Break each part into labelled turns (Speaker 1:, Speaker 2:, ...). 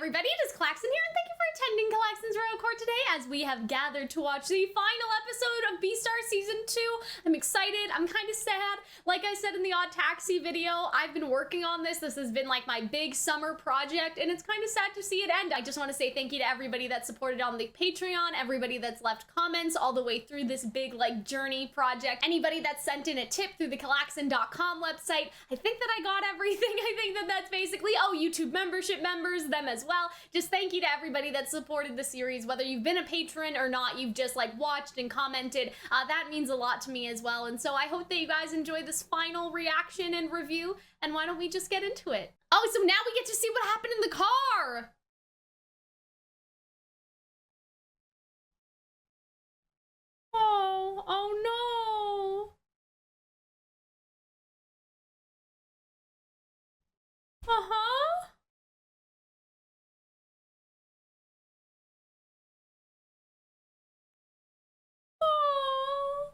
Speaker 1: everybody, it is Calxiyn here, and thank you for attending Calxyn's Royal Court today as we have gathered to watch the final episode of Beastars Season 2. I'm excited, I'm kind of sad. Like I said in the Odd Taxi video, I've been working on this. This has been like my big summer project, and it's kind of sad to see it end. I just want to say thank you to everybody that supported on the Patreon, everybody that's left comments all the way through this big like journey project, anybody that sent in a tip through the Calxiyn.com website. I think that I got everything. I think that that's basically, oh, YouTube membership members, them as well. Just thank you to everybody that supported the series, whether you've been a patron or not, you've just like watched and commented. That means a lot to me as well. And so I hope that you guys enjoy this final reaction and review. And why don't we just get into it? Oh, so now we get to see what happened in the car. Oh no. Uh-huh. Oh.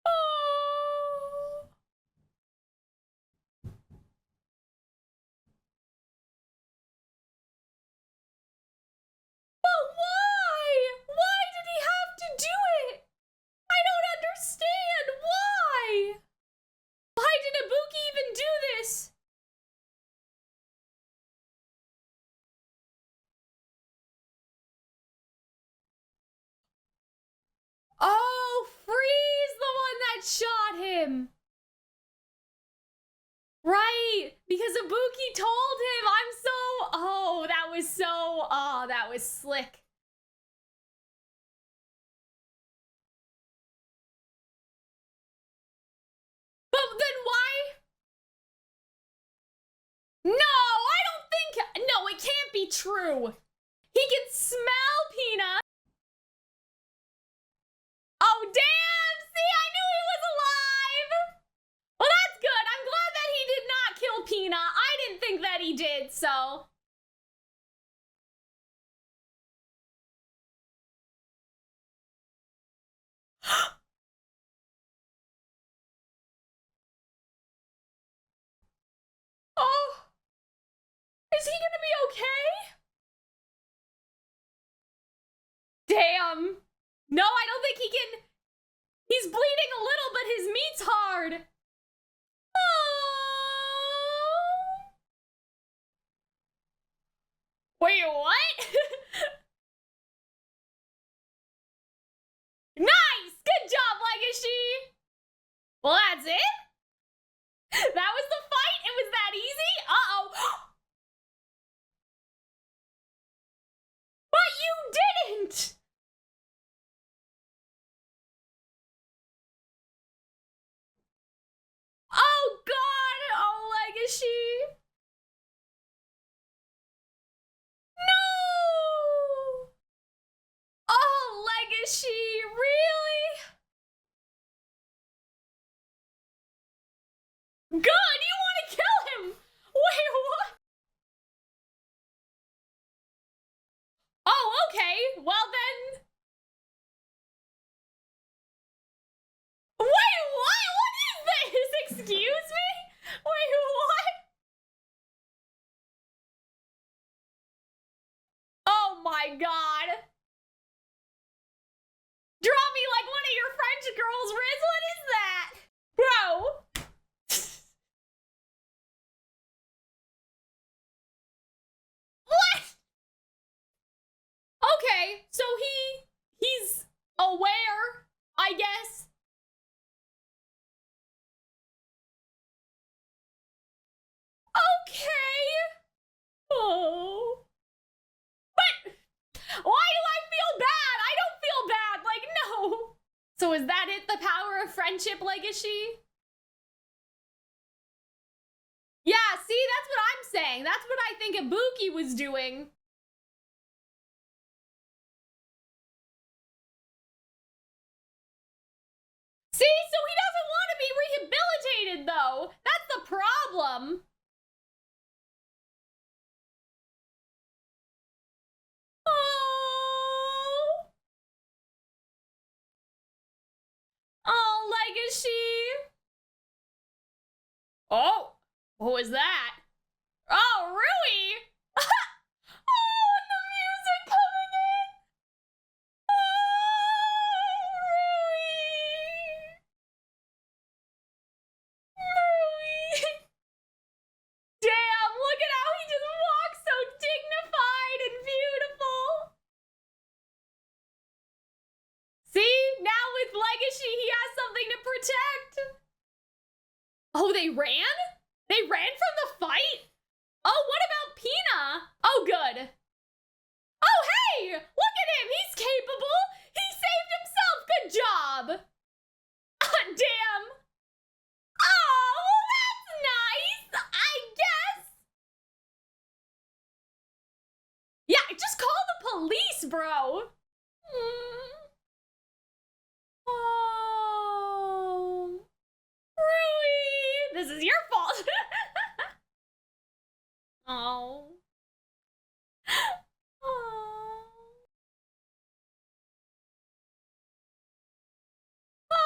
Speaker 1: Oh. But why? Why did he have to do it? I don't understand. Why? Why did Ibuki even do this? Oh, Freeze the one that shot him. Right, because Ibuki told him. That was slick. But then why? No, I don't think, no, it can't be true. He can smell Peanut. Oh, damn, see, I knew he was alive. Well, that's good. I'm glad that he did not kill Peanut. I didn't think that he did, so. Oh, is he gonna be okay? Damn. No, I don't think he can. He's bleeding a little, but his meat's hard. Oh. Wait, what? Nice! Good job, Legoshi! Well, that's it? That was the fight? It was that easy? Uh-oh. But you didn't! Oh, God! Oh, Legoshi! No! Oh, Legoshi, really? Good, you want to kill him! Wait, what? Oh, okay, well then. Wait, what? What is this? Excuse me? Wait, what? Oh my God. Draw me like one of your French girls, Riz. What is that? Bro. What? Okay, so he's aware, I guess. Okay. Oh. But why do I feel bad? I don't feel bad. Like, no. So is that it? The power of friendship, Legoshi? Yeah, see, that's what I'm saying. That's what I think Ibuki was doing. See, so he doesn't want to be rehabilitated, though. That's the problem. Oh. Oh, Legoshi. Oh, what was that? Oh, Rui! Oh, and the music coming in! Oh, Rui! Rui! Damn, look at how he just walks so dignified and beautiful! See? Now with Legoshi, he has something to protect! Oh, they ran? They ran from the fight? Oh, what about Pina? Oh, good. Oh, hey! Look at him! He's capable! He saved himself! Good job! Damn! Oh, well, that's nice! I guess! Yeah, just call the police, bro! Oh... Rui! This is your fault! Oh... Oh... Oh...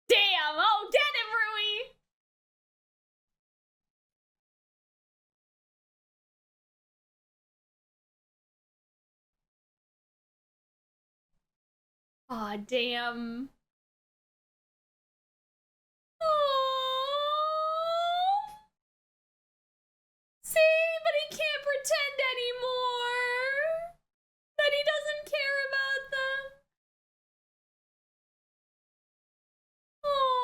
Speaker 1: Damn! Oh, get him, Rui! Aw, damn. Oh. See, but he can't pretend anymore that he doesn't care about them. Oh.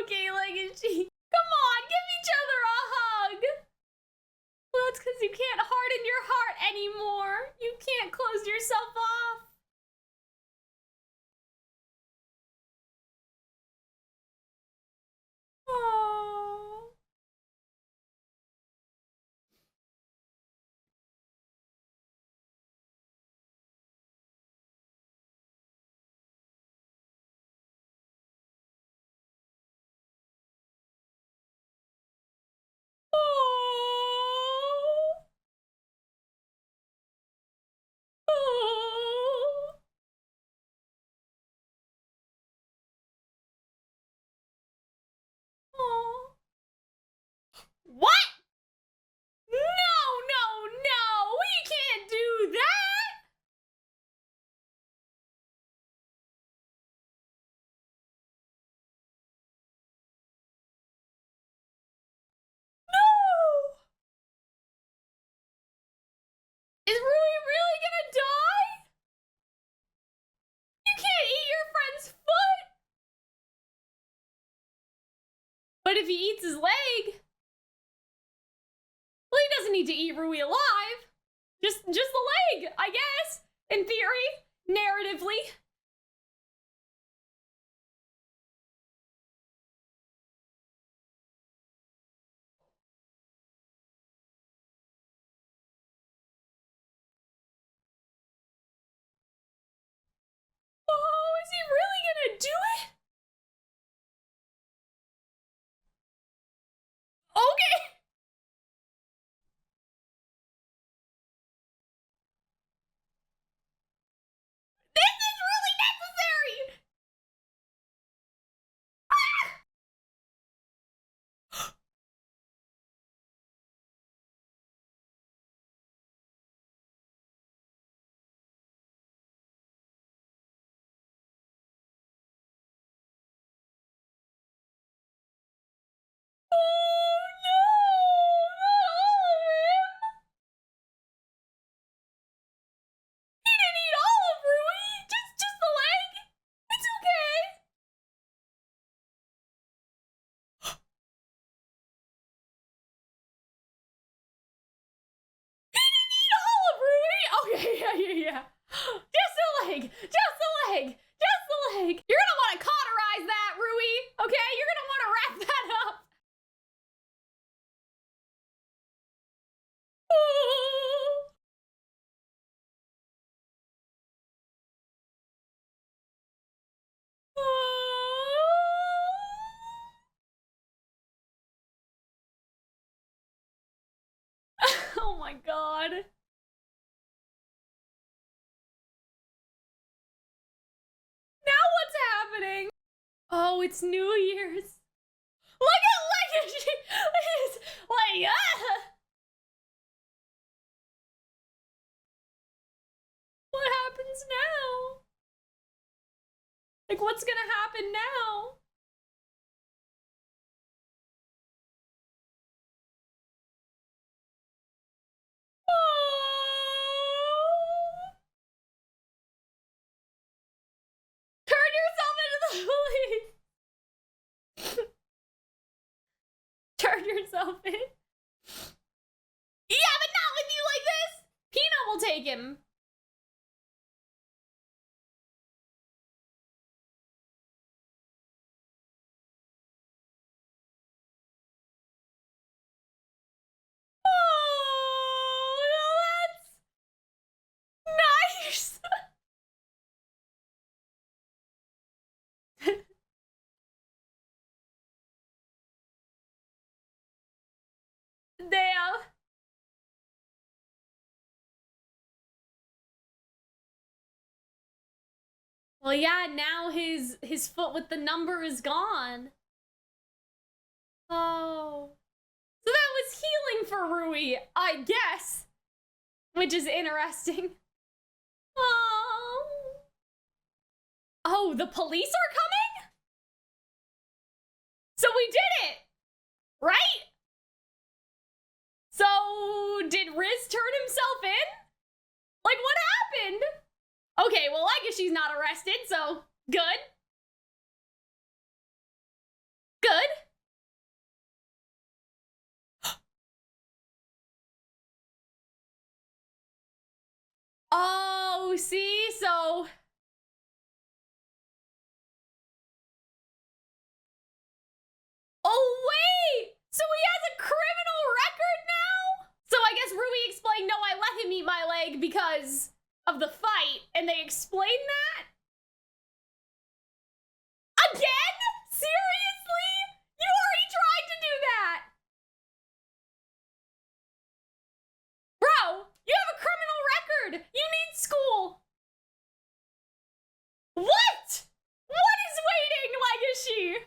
Speaker 1: Okay, Legacy. Come on, give each other a hug. Well, that's because you can't harden your heart anymore. You can't close yourself off. Oh. Oh. Oh. Oh. What? No, no, no! We can't do that! No! Is Rui really gonna die? You can't eat your friend's foot! But if he eats his leg... Well, he doesn't need to eat Rui alive. Just the leg, I guess. In theory. Narratively. Oh, is he really gonna do it? Okay. This is really necessary. Oh no! Not all of him! He didn't eat all of Rui! Just the leg! It's okay! He didn't eat all of Rui! Okay, yeah. Just the leg! Just the leg! Just the leg! You're gonna want to cauterize that, Rui! Okay? You're gonna want to wrap that up! Oh my my god. Now what's happening? Oh, it's New Year's. Look at Legoshi! Like, what happens now? Like, what's gonna happen now? Oh. Turn yourself into the police! Turn yourself in. Yeah, but not with you like this! Peanut will take him. Oh, that's nice. Damn. Well, yeah, now his foot with the number is gone. Oh. So that was healing for Rui, I guess. Which is interesting. Oh. Oh, the police are coming? So we did it! Right? So, did Riz turn himself in? Like, what happened? Okay, well, I guess she's not arrested, so good. Good. Oh, see, so... Oh, wait! So he has a criminal record now? So I guess Rui explained, no, I let him eat my leg because of the fight, and they explained that? Again? Seriously? You already tried to do that! Bro, you have a criminal record! You need school! What? What is waiting, Legoshi?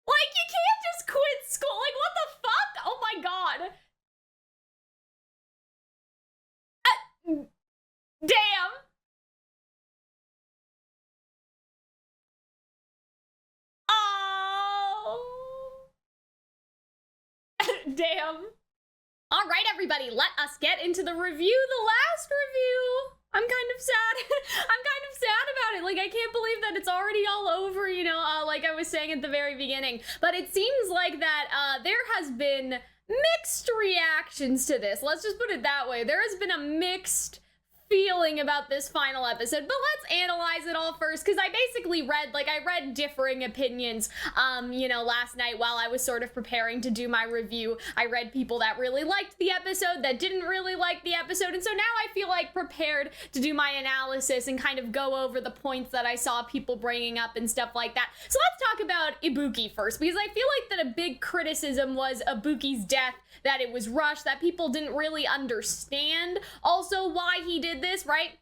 Speaker 1: Like, you can't just quit school. Like, what the fuck? Oh my god. Damn. Oh. Damn. All right, everybody, let us get into the review, the last review. I'm kind of sad. I'm kind of sad about it. Like, I can't believe that it's already all over, you know, like I was saying at the very beginning. But it seems like that there has been mixed reactions to this. Let's just put it that way. There has been a mixed feeling about this final episode, but let's analyze it all first, because I basically read differing opinions, you know, last night while I was sort of preparing to do my review. I read people that really liked the episode, that didn't really like the episode, and so now I feel like prepared to do my analysis and kind of go over the points that I saw people bringing up and stuff like that. So let's talk about Ibuki first, because I feel like that a big criticism was Ibuki's death, that it was rushed, that people didn't really understand also why he did this, right?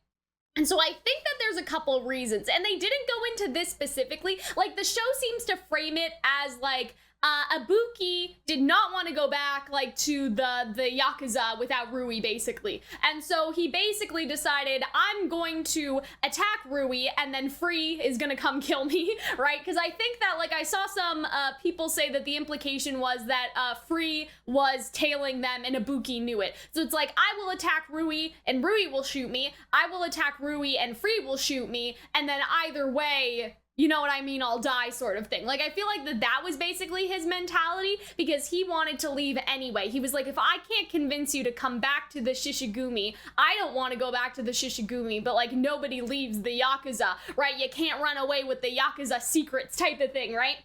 Speaker 1: And so I think that there's a couple reasons, and they didn't go into this specifically. Like, the show seems to frame it as like Ibuki did not want to go back, like, to the Yakuza without Rui, basically. And so he basically decided, I'm going to attack Rui, and then Free is gonna come kill me, right? Because I think that, like, I saw some people say that the implication was that Free was tailing them, and Ibuki knew it. So it's like, I will attack Rui, and Rui will shoot me. I will attack Rui, and Free will shoot me. And then either way, you know what I mean, I'll die, sort of thing. Like, I feel like that was basically his mentality, because he wanted to leave anyway. He was like, if I can't convince you to come back to the Shishigumi, I don't want to go back to the Shishigumi, but, like, nobody leaves the Yakuza, right? You can't run away with the Yakuza secrets type of thing, right?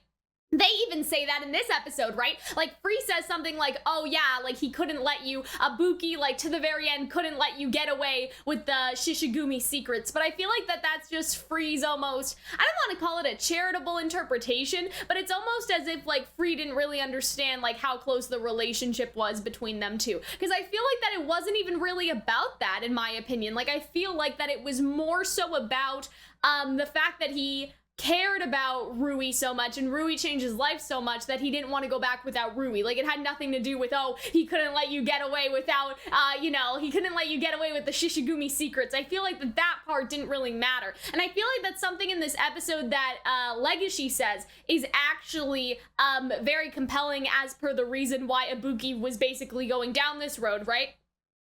Speaker 1: They even say that in this episode, right? Like, Free says something like, oh yeah, like he couldn't let you, Ibuki, like to the very end, couldn't let you get away with the Shishigumi secrets. But I feel like that's just Free's almost, I don't want to call it a charitable interpretation, but it's almost as if like Free didn't really understand like how close the relationship was between them two. Because I feel like that it wasn't even really about that, in my opinion. Like, I feel like that it was more so about the fact that he cared about Rui so much, and Rui changed his life so much that he didn't want to go back without Rui. Like, it had nothing to do with, oh, he couldn't let you get away without, he couldn't let you get away with the Shishigumi secrets. I feel like that part didn't really matter. And I feel like that's something in this episode that Legoshi says is actually very compelling as per the reason why Ibuki was basically going down this road, right?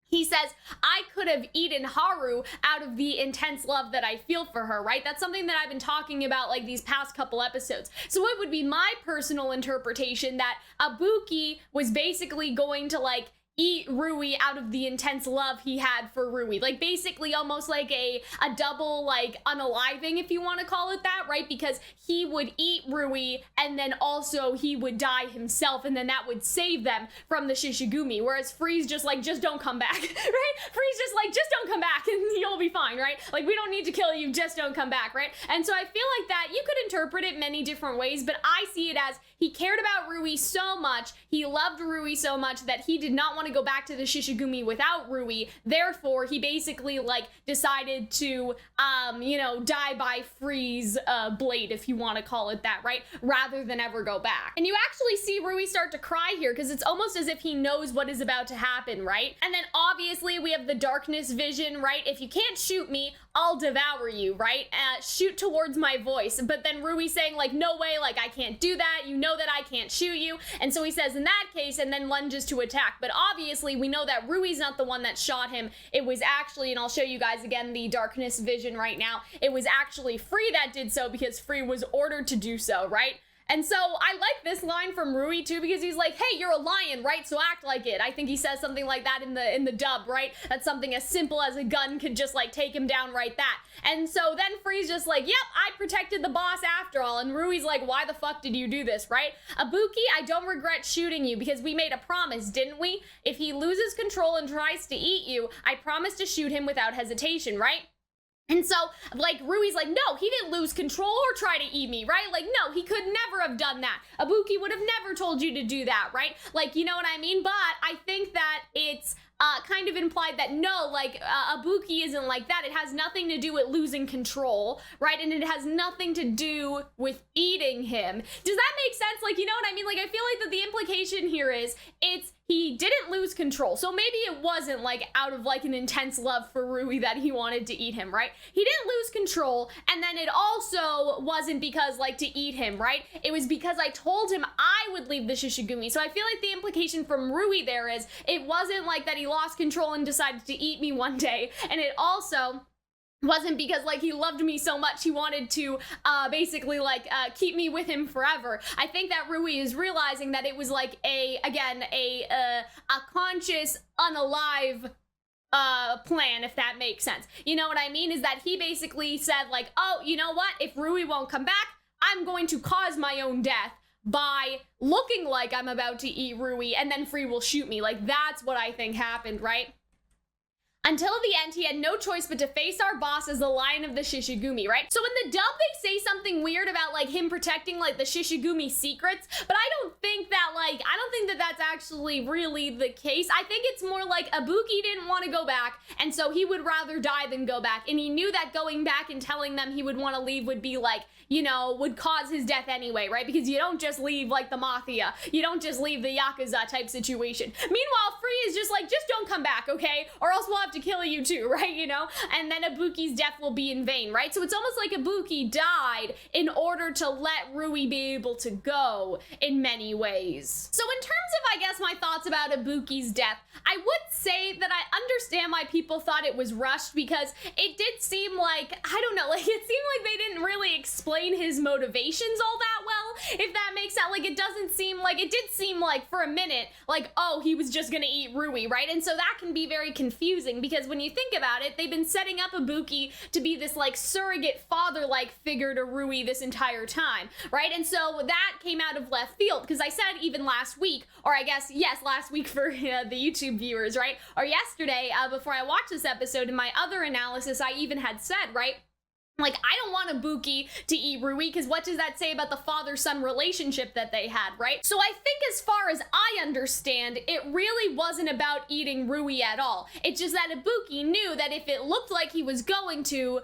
Speaker 1: He says, I could have eaten Haru out of the intense love that I feel for her, right? That's something that I've been talking about like these past couple episodes. So it would be my personal interpretation that Ibuki was basically going to like eat Rui out of the intense love he had for Rui. Like, basically almost like a double, like, unaliving, if you want to call it that, right? Because he would eat Rui, and then also he would die himself, and then that would save them from the Shishigumi. Whereas Free's just like, just don't come back, right? Free's just like, just don't come back, and you'll be fine, right? Like, we don't need to kill you, just don't come back, right? And so I feel like that you could interpret it many different ways, but I see it as he cared about Rui so much, he loved Rui so much that he did not want to go back to the Shishigumi without Rui. Therefore, he basically like decided to, die by Free's blade, if you want to call it that, right? Rather than ever go back. And you actually see Rui start to cry here because it's almost as if he knows what is about to happen, right? And then obviously we have the darkness vision, right? If you can't shoot me, I'll devour you, right? Shoot towards my voice. But then Rui saying like, no way, like I can't do that. You know that I can't shoot you. And so he says in that case, and then lunges to attack. But obviously we know that Rui's not the one that shot him. It was actually, and I'll show you guys again the darkness vision right now. It was actually Free that did so because Free was ordered to do so, right? And so I like this line from Rui too because he's like, hey, you're a lion, right? So act like it. I think he says something like that in the dub, right? That's something as simple as a gun could just like take him down right that. And so then Free's just like, yep, I protected the boss after all. And Rui's like, why the fuck did you do this, right? Ibuki, I don't regret shooting you because we made a promise, didn't we? If he loses control and tries to eat you, I promise to shoot him without hesitation, right? And so, like, Rui's like, no, he didn't lose control or try to eat me, right? Like, no, he could never have done that. Ibuki would have never told you to do that, right? Like, you know what I mean? But I think that it's kind of implied that no, like, Ibuki isn't like that. It has nothing to do with losing control, right? And it has nothing to do with eating him. Does that make sense? Like, you know what I mean? Like, I feel like that the implication here is he didn't lose control. So maybe it wasn't like out of like an intense love for Rui that he wanted to eat him, right? He didn't lose control. And then it also wasn't because like to eat him, right? It was because I told him I would leave the Shishigumi. So I feel like the implication from Rui there is it wasn't like that he lost control and decided to eat me one day. And it also wasn't because like he loved me so much he wanted to basically like keep me with him forever. I think that Rui is realizing that it was like a conscious unalive plan, if that makes sense. You know what I mean? Is that he basically said like, oh, you know what? If Rui won't come back, I'm going to cause my own death by looking like I'm about to eat Rui, and then Free will shoot me. Like, that's what I think happened, right? Until the end, he had no choice but to face our boss as the lion of the Shishigumi, right? So in the dub, they say something weird about, like, him protecting, like, the Shishigumi secrets, but I don't think that that's actually really the case. I think it's more like Ibuki didn't want to go back, and so he would rather die than go back, and he knew that going back and telling them he would want to leave would be, like, you know, would cause his death anyway, right? Because you don't just leave, like, the Mafia. You don't just leave the Yakuza type situation. Meanwhile, Free is just like, just don't come back, okay? Or else we'll have to kill you too, right? You know? And then Ibuki's death will be in vain, right? So it's almost like Ibuki died in order to let Rui be able to go in many ways. So in terms of, I guess, my thoughts about Ibuki's death, I would say that I understand why people thought it was rushed because it did seem like, I don't know, like it seemed like they didn't really explain his motivations all that well, if that makes sense. Like it did seem like for a minute, like, oh, he was just gonna eat Rui, right? And so that that can be very confusing because when you think about it, they've been setting up Ibuki to be this like surrogate father-like figure to Rui this entire time, right? And so that came out of left field because I said even last week, or I guess, yes, last week for the YouTube viewers, right? Or yesterday, before I watched this episode, in my other analysis, I even had said, right? Like, I don't want Ibuki to eat Rui, because what does that say about the father-son relationship that they had, right? So I think as far as I understand, it really wasn't about eating Rui at all. It's just that Ibuki knew that if it looked like he was going to,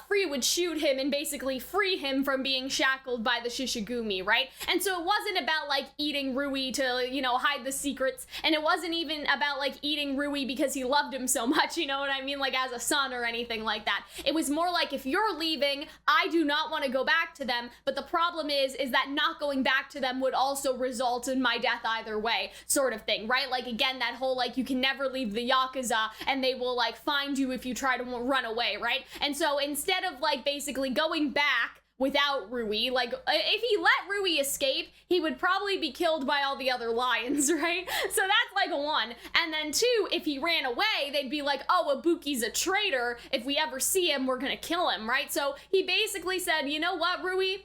Speaker 1: Free would shoot him and basically free him from being shackled by the Shishigumi, right? And so it wasn't about, like, eating Rui to, you know, hide the secrets, and it wasn't even about, like, eating Rui because he loved him so much, you know what I mean? Like, as a son or anything like that. It was more like, if you're leaving, I do not want to go back to them, but the problem is that not going back to them would also result in my death either way, sort of thing, right? Like, again, that whole, like, you can never leave the Yakuza, and they will, like, find you if you try to run away, right? And so instead of, like, basically going back without Rui, like, if he let Rui escape, he would probably be killed by all the other lions, right? So that's like a one. And then two, if he ran away, they'd be like, oh, Ibuki's a traitor. If we ever see him, we're gonna kill him, right? So he basically said, you know what, Rui?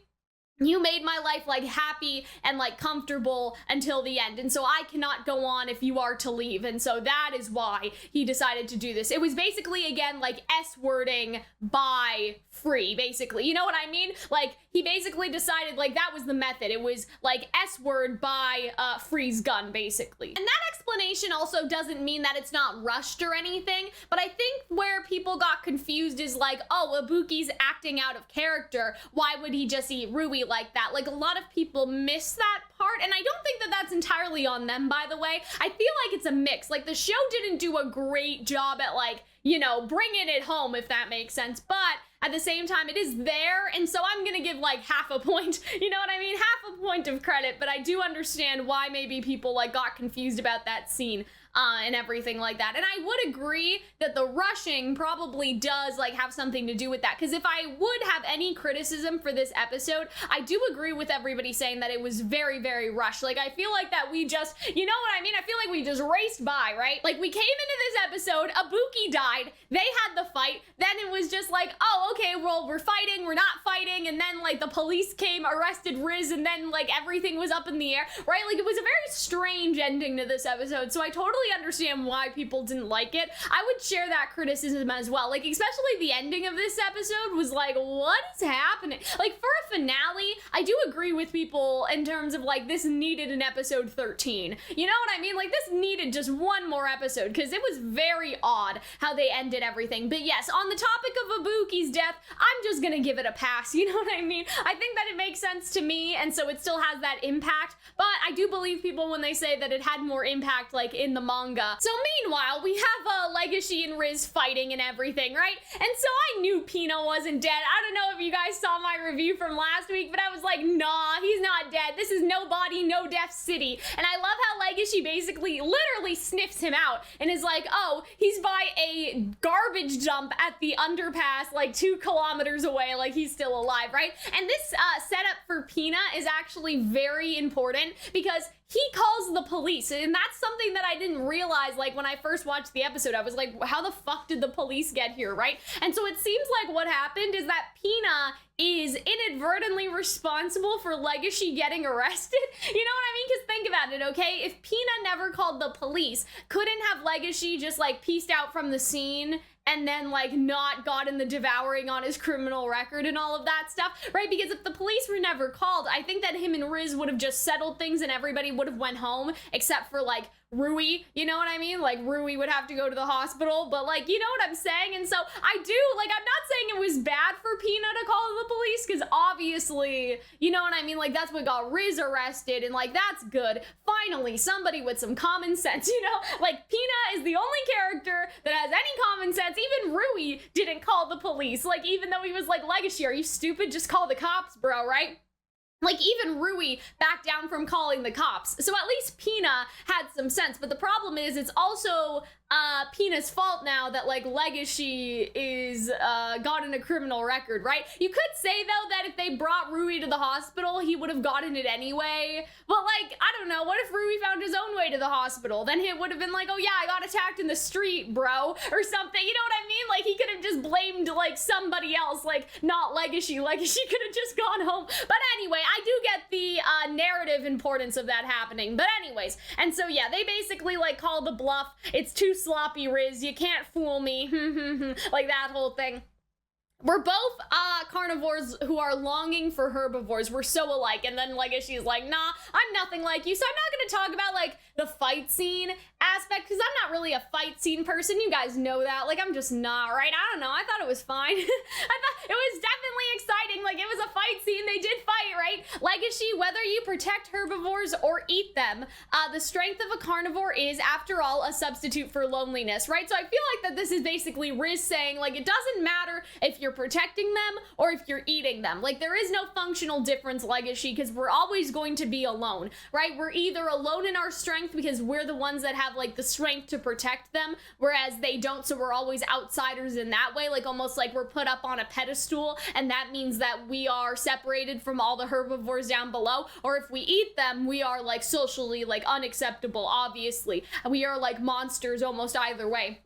Speaker 1: You made my life, like, happy and, like, comfortable until the end, and so I cannot go on if you are to leave, and so that is why he decided to do this. It was basically, again, like, S-wording by Free, basically. You know what I mean? Like, he basically decided, like, that was the method. It was, like, S-word by Free's gun, basically. And that explanation also doesn't mean that it's not rushed or anything, but I think where people got confused is, like, oh, Ibuki's acting out of character. Why would he just eat Rui like that? Like, a lot of people miss that part, and I don't think that that's entirely on them, by the way. I feel like it's a mix. Like, the show didn't do a great job at, like, you know, bringing it home, if that makes sense, but at the same time, it is there, and so I'm gonna give, like, half a point, you know what I mean? Half a point of credit, but I do understand why maybe people, like, got confused about that scene. And everything like that. And I would agree that the rushing probably does, like, have something to do with that. Because if I would have any criticism for this episode, I do agree with everybody saying that it was very, very rushed. Like, I feel like that we just, you know what I mean? I feel like we just raced by, right? Like, we came into this episode, Ibuki died, they had the fight, then it was just like, oh, okay, well, we're fighting, we're not fighting, and then, like, the police came, arrested Riz, and then, like, everything was up in the air, right? Like, it was a very strange ending to this episode, so I totally understand why people didn't like it. I would share that criticism as well. Like, especially the ending of this episode was like, what is happening? Like, for a finale, I do agree with people in terms of, like, this needed an episode 13. You know what I mean? Like, this needed just one more episode, because it was very odd how they ended everything. But yes, on the topic of Ibuki's death, I'm just gonna give it a pass. You know what I mean? I think that it makes sense to me, and so it still has that impact, but I do believe people when they say that it had more impact, like, in the manga. So meanwhile, we have Legoshi and Riz fighting and everything, right? And so I knew Pina wasn't dead. I don't know if you guys saw my review from last week, but I was like, nah, he's not dead. This is no body, no death city. And I love how Legoshi basically literally sniffs him out and is like, oh, he's by a garbage dump at the underpass, like 2 kilometers away, like he's still alive, right? And this setup for Pina is actually very important because he calls the police, and that's something that I didn't realize, like, when I first watched the episode. I was like, how the fuck did the police get here, right? And so it seems like what happened is that Pina is inadvertently responsible for Legoshi getting arrested. You know what I mean? Because think about it, okay? If Pina never called the police, couldn't have Legoshi just, like, pieced out from the scene and then, like, not gotten the devouring on his criminal record and all of that stuff, right? Because if the police were never called, I think that him and Riz would have just settled things and everybody would have went home, except for, like, Rui, you know what I mean? Like, Rui would have to go to the hospital, but, like, you know what I'm saying? And so I do, like, I'm not saying it was bad for Pina to call the police, because obviously, you know what I mean? Like, that's what got Riz arrested, and, like, that's good. Finally, somebody with some common sense, you know? Like, Pina is the only character that has any common sense. Even Rui didn't call the police, like, even though he was like, Legoshi, are you stupid? Just call the cops, bro, right? Like, even Rui backed down from calling the cops. So at least Pina had some sense. But the problem is, it's also Pina's fault now that, like, Legoshi is gotten a criminal record, right? You could say, though, that if they brought Rui to the hospital, he would have gotten it anyway. But, like, I don't know. What if Rui found his own way to the hospital? Then he would have been like, oh, yeah, I got attacked in the street, bro, or something. You know what I mean? Like, he could have just blamed, like, somebody else, like, not Legoshi. Legoshi could have just gone home. But anyway, I do get the narrative importance of that happening. But anyways, and so, yeah, they basically, like, call the bluff. It's too sloppy, Riz. You can't fool me. Like, that whole thing. We're both carnivores who are longing for herbivores. We're so alike. And then Legoshi's like, nah, I'm nothing like you. So I'm not going to talk about, like, the fight scene aspect, because I'm not really a fight scene person. You guys know that. Like, I'm just not, right? I don't know. I thought it was fine. I thought it was definitely exciting. Like, it was a fight scene. They did fight, right? Legoshi, whether you protect herbivores or eat them, the strength of a carnivore is, after all, a substitute for loneliness, right? So I feel like that this is basically Riz saying, like, it doesn't matter if you're protecting them or if you're eating them. Like, there is no functional difference, Legoshi, because we're always going to be alone, right? We're either alone in our strength because we're the ones that have, like, the strength to protect them, whereas they don't, so we're always outsiders in that way, like, almost like we're put up on a pedestal, and that means that we are separated from all the herbivores down below. Or if we eat them, we are, like, socially, like, unacceptable, obviously. We are, like, monsters almost either way.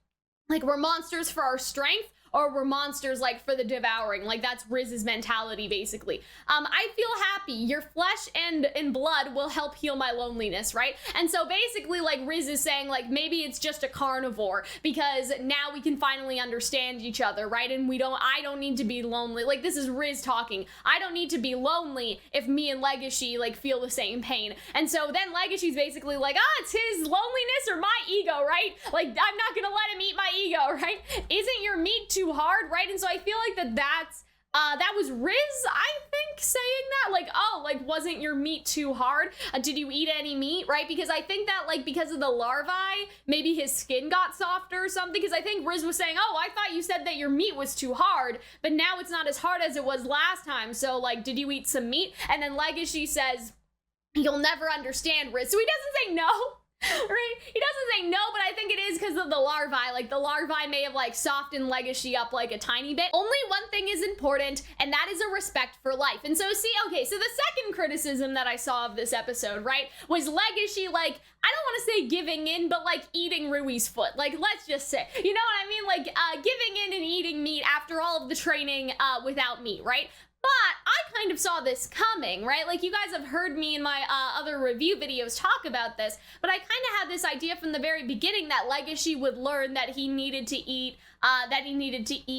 Speaker 1: Like, we're monsters for our strength, or we're monsters, like, for the devouring. Like, that's Riz's mentality, basically. I feel happy. Your flesh and blood will help heal my loneliness, right? And so basically, like, Riz is saying, like, maybe it's just a carnivore, because now we can finally understand each other, right? And I don't need to be lonely. Like, this is Riz talking. I don't need to be lonely if me and Legoshi, like, feel the same pain. And so then Legoshi's basically like, it's his loneliness or my ego, right? Like, I'm not gonna let him eat my ego, right? Isn't your meat too hard, right? And so I feel like that was Riz, I think, saying that, like, oh, like, wasn't your meat too hard? Did you eat any meat, right? Because I think that, like, because of the larvae, maybe his skin got softer or something, because I think Riz was saying, oh, I thought you said that your meat was too hard, but now it's not as hard as it was last time, so, like, did you eat some meat? And then Legoshi says, you'll never understand, Riz. So he doesn't say no. Right? He doesn't say no, but I think it is because of the larvae. Like, the larvae may have, like, softened Legoshi up, like, a tiny bit. Only one thing is important, and that is a respect for life. And so, see, okay, so the second criticism that I saw of this episode, right, was Legoshi, like, I don't want to say giving in, but, like, eating Rui's foot. Like, let's just say, you know what I mean? Like, giving in and eating meat after all of the training without meat, right? But I kind of saw this coming, right? Like, you guys have heard me in my other review videos talk about this, but I kind of had this idea from the very beginning that Legoshi would learn that he needed to eat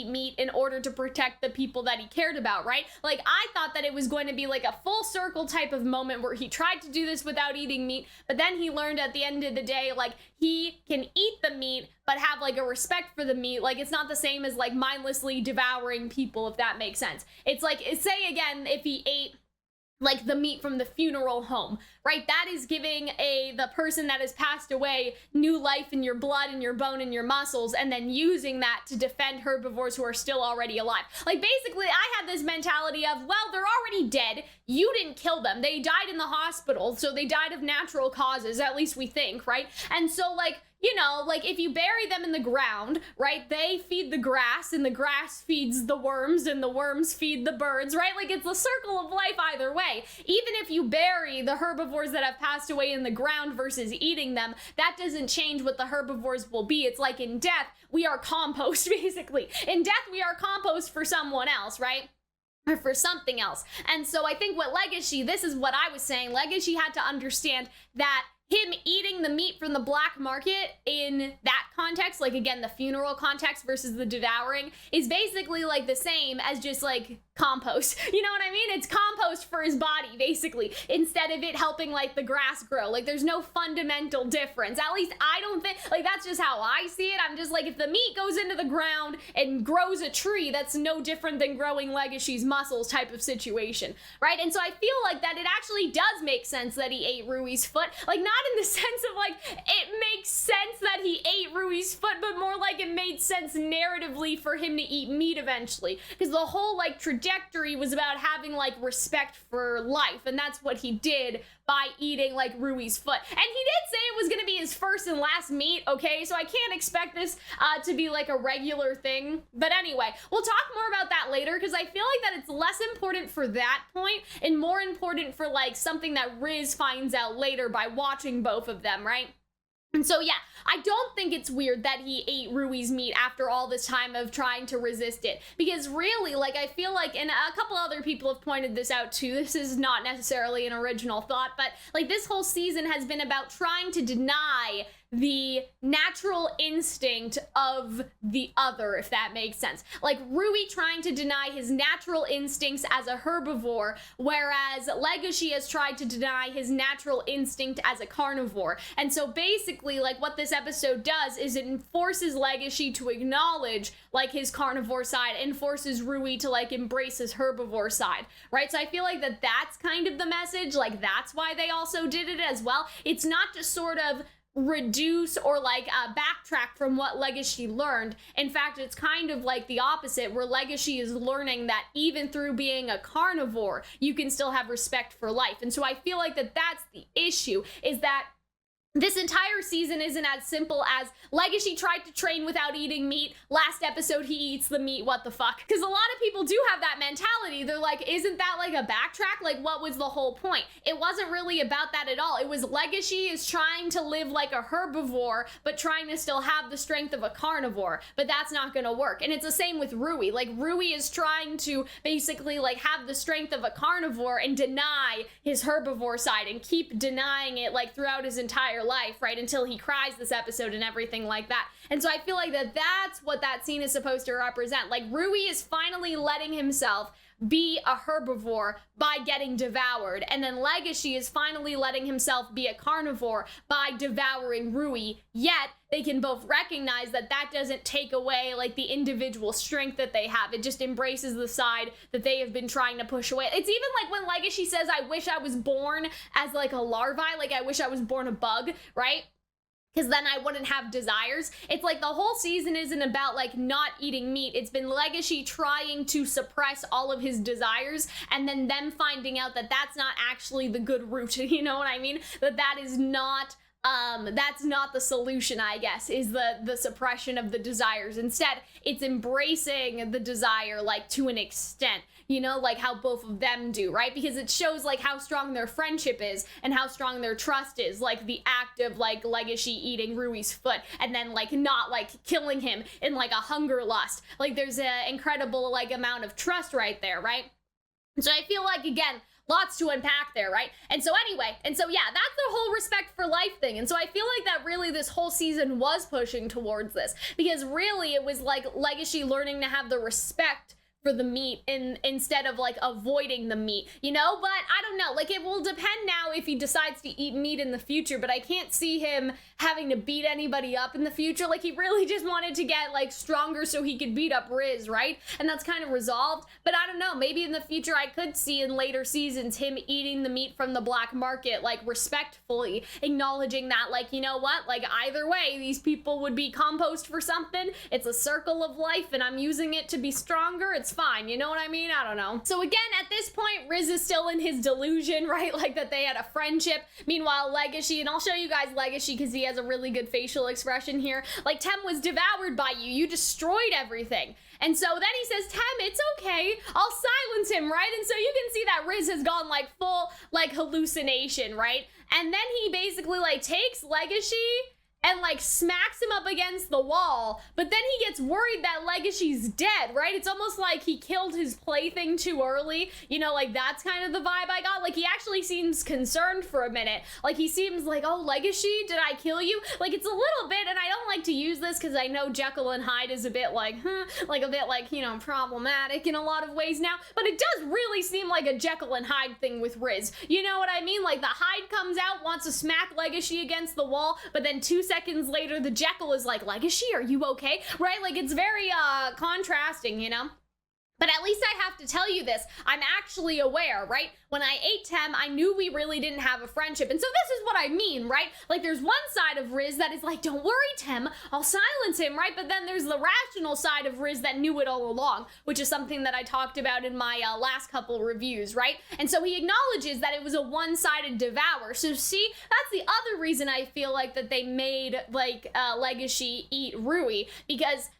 Speaker 1: meat in order to protect the people that he cared about, right? Like, I thought that it was going to be like a full circle type of moment where he tried to do this without eating meat, but then he learned at the end of the day, like, he can eat the meat, but have, like, a respect for the meat. Like, it's not the same as, like, mindlessly devouring people, if that makes sense. It's like, say again, if he ate, like, the meat from the funeral home, right? That is giving the person that has passed away new life in your blood and your bone and your muscles, and then using that to defend herbivores who are still already alive. Like, basically, I had this mentality of, well, they're already dead. You didn't kill them. They died in the hospital, so they died of natural causes, at least we think, right? And so, like, you know, like, if you bury them in the ground, right, they feed the grass, and the grass feeds the worms, and the worms feed the birds, right? Like, it's a circle of life either way. Even if you bury the herbivores that have passed away in the ground versus eating them, that doesn't change what the herbivores will be. It's like in death, we are compost, basically. In death, we are compost for someone else, right? Or for something else. And so I think what Legoshi, this is what I was saying, Legoshi had to understand that him eating the meat from the black market in that context, like, again, the funeral context versus the devouring, is basically, like, the same as just, like, compost. You know what I mean? It's compost for his body, basically, instead of it helping, like, the grass grow. Like, there's no fundamental difference. At least I don't think, like, that's just how I see it. I'm just like, if the meat goes into the ground and grows a tree, that's no different than growing Legoshi's muscles type of situation, right? And so I feel like that it actually does make sense that he ate Rui's foot. Like, not in the sense of, like, it makes sense that he ate Rui's Rui's foot, but more like it made sense narratively for him to eat meat eventually. Because the whole, like, trajectory was about having, like, respect for life, and that's what he did by eating, like, Rui's foot. And he did say it was gonna be his first and last meat, okay? So I can't expect this to be, like, a regular thing. But anyway, we'll talk more about that later, because I feel like that it's less important for that point and more important for, like, something that Riz finds out later by watching both of them, right? And so, yeah, I don't think it's weird that he ate Rui's meat after all this time of trying to resist it. Because really, like, I feel like, and a couple other people have pointed this out too, this is not necessarily an original thought, but, like, this whole season has been about trying to deny the natural instinct of the other, if that makes sense. Like, Rui trying to deny his natural instincts as a herbivore, whereas Legoshi has tried to deny his natural instinct as a carnivore. And so basically, like, what this episode does is it forces Legoshi to acknowledge, like, his carnivore side and forces Rui to, like, embrace his herbivore side, right? So I feel like that's kind of the message. Like, that's why they also did it as well. It's not just sort of reduce or, like, backtrack from what Legoshi learned. In fact, it's kind of like the opposite, where Legoshi is learning that even through being a carnivore, you can still have respect for life. And so I feel like that's the issue, is that this entire season isn't as simple as Legoshi tried to train without eating meat. Last episode, he eats the meat. What the fuck? Because a lot of people do have that mentality. They're like, isn't that like a backtrack? Like, what was the whole point? It wasn't really about that at all. It was Legoshi is trying to live like a herbivore, but trying to still have the strength of a carnivore. But that's not gonna work. And it's the same with Rui. Like, Rui is trying to basically, like, have the strength of a carnivore and deny his herbivore side and keep denying it, like, throughout his entire life, right, until he cries this episode and everything like that. And so I feel like that's what that scene is supposed to represent. Like, Rui is finally letting himself be a herbivore by getting devoured, and then Legoshi is finally letting himself be a carnivore by devouring Rui, yet they can both recognize that that doesn't take away, like, the individual strength that they have. It just embraces the side that they have been trying to push away. It's even like when Legoshi says, I wish I was born as, like, a larvae, like, I wish I was born a bug, right? Because then I wouldn't have desires. It's like the whole season isn't about, like, not eating meat. It's been Legoshi trying to suppress all of his desires and then them finding out that that's not actually the good route. You know what I mean? That is not, that's not the solution, I guess, is the suppression of the desires. Instead, it's embracing the desire, like, to an extent. You know, like how both of them do, right? Because it shows, like, how strong their friendship is and how strong their trust is. Like, the act of, like, Legoshi eating Rui's foot and then, like, not, like, killing him in, like, a hunger lust. Like, there's an incredible, like, amount of trust right there, right? So I feel like, again, lots to unpack there, right? And so anyway, yeah, that's the whole respect for life thing. And so I feel like that really this whole season was pushing towards this, because really it was like Legoshi learning to have the respect for the meat instead of, like, avoiding the meat, you know? But I don't know, like, it will depend now if he decides to eat meat in the future, but I can't see him having to beat anybody up in the future. Like, he really just wanted to get, like, stronger so he could beat up Riz, right? And that's kind of resolved. But I don't know, maybe in the future I could see in later seasons him eating the meat from the black market, like, respectfully, acknowledging that, like, you know what, like, either way, these people would be compost for something. It's a circle of life and I'm using it to be stronger. It's fine, you know what I mean? I don't know. So again, at this point, Riz is still in his delusion, right? Like, that they had a friendship. Meanwhile, Legoshi, and I'll show you guys Legoshi because he has a really good facial expression here. Like, Tem was devoured by you. You destroyed everything. And so then he says, Tem, it's okay. I'll silence him, right? And so you can see that Riz has gone, like, full, like, hallucination, right? And then he basically, like, takes Legoshi and, like, smacks him up against the wall, but then he gets worried that Legoshi's dead, right? It's almost like he killed his plaything too early, you know, like, that's kind of the vibe I got. Like, he actually seems concerned for a minute. Like, he seems like, oh, Legoshi, did I kill you? Like, it's a little bit, and I don't like to use this because I know Jekyll and Hyde is a bit like, like, a bit like, you know, problematic in a lot of ways now, but it does really seem like a Jekyll and Hyde thing with Riz. You know what I mean? Like, the Hyde comes out, wants to smack Legoshi against the wall, but then 2 seconds later, the Jekyll is like, Legoshi, are you okay? Right? Like, it's very, contrasting, you know? But at least I have to tell you this, I'm actually aware, right? When I ate Tem, I knew we really didn't have a friendship. And so this is what I mean, right? Like there's one side of Riz that is like, don't worry, Tem, I'll silence him, right? But then there's the rational side of Riz that knew it all along, which is something that I talked about in my last couple reviews, right? And so he acknowledges that it was a one-sided devour. So see, that's the other reason I feel like that they made like Legoshi eat Rui, because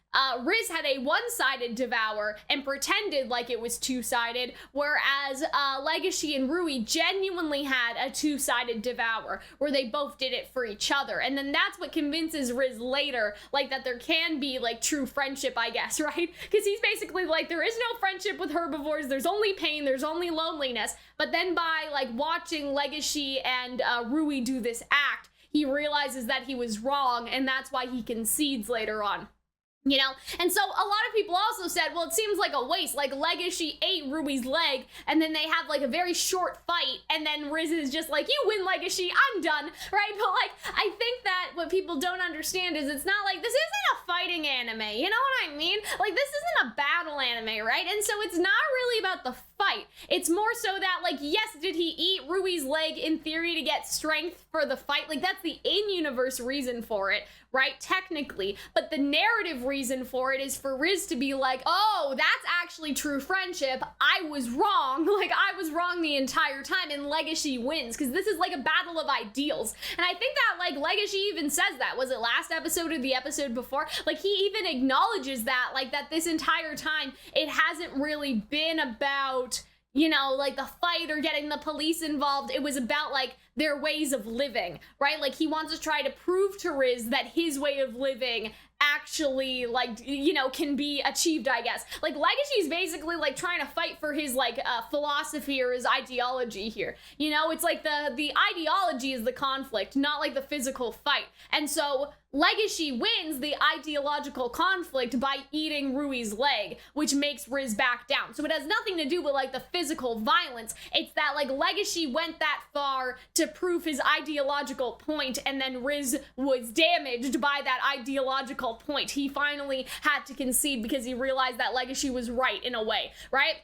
Speaker 1: Riz had a one-sided devour and pretended like it was two-sided, whereas Legoshi and Rui genuinely had a two-sided devour, where they both did it for each other. And then that's what convinces Riz later, like, that there can be, like, true friendship, I guess, right? Because he's basically like, there is no friendship with herbivores, there's only pain, there's only loneliness. But then by, like, watching Legoshi and Rui do this act, he realizes that he was wrong, and that's why he concedes later on. You know, and so a lot of people also said, well, it seems like a waste, like Legoshi ate Rui's leg, and then they have like a very short fight, and then Riz is just like, you win, Legoshi, I'm done, right? But like, I think that what people don't understand is it's not like, this isn't a fighting anime, you know what I mean? Like, this isn't a battle anime, right? And so it's not really about the fight. It's more so that, like, yes, did he eat Rui's leg in theory to get strength for the fight? Like, that's the in-universe reason for it, right? Technically. But the narrative reason for it is for Riz to be like, oh, that's actually true friendship. I was wrong. Like, I was wrong the entire time, and Legoshi wins, because this is like a battle of ideals. And I think that, like, Legoshi even says that. Was it last episode or the episode before? Like, he even acknowledges that, like, that this entire time, it hasn't really been about, you know, like the fight or getting the police involved. It was about like their ways of living, right? Like he wants to try to prove to Riz that his way of living actually, like, you know, can be achieved, I guess. Like Legoshi's basically like trying to fight for his like philosophy or his ideology here. You know, it's like the ideology is the conflict, not like the physical fight. And so Legoshi wins the ideological conflict by eating Rui's leg, which makes Riz back down. So it has nothing to do with like the physical violence. It's that like Legoshi went that far to prove his ideological point, and then Riz was damaged by that ideological point. He finally had to concede because he realized that Legoshi was right in a way, right?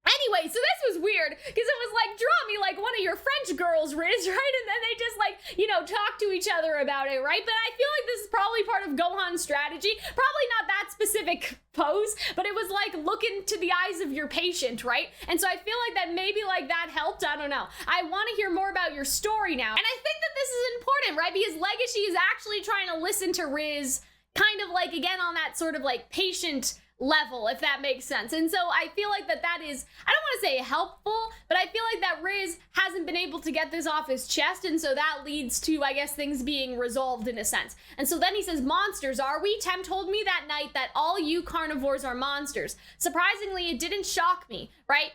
Speaker 1: Anyway, so this was weird, because it was like, draw me like one of your French girls, Riz, right? And then they just like, you know, talk to each other about it, right? But I feel like this is probably part of Gohan's strategy. Probably not that specific pose, but it was like, look into the eyes of your patient, right? And so I feel like that maybe like that helped, I don't know. I want to hear more about your story now. And I think that this is important, right? Because Legoshi is actually trying to listen to Riz kind of like, again, on that sort of like patient level, if that makes sense. And so I feel like that is, I don't want to say helpful, but I feel like that Riz hasn't been able to get this off his chest, and so that leads to, I guess, things being resolved in a sense. And so then he says, monsters, are we? Tem told me that night that all you carnivores are monsters. Surprisingly, it didn't shock me, right?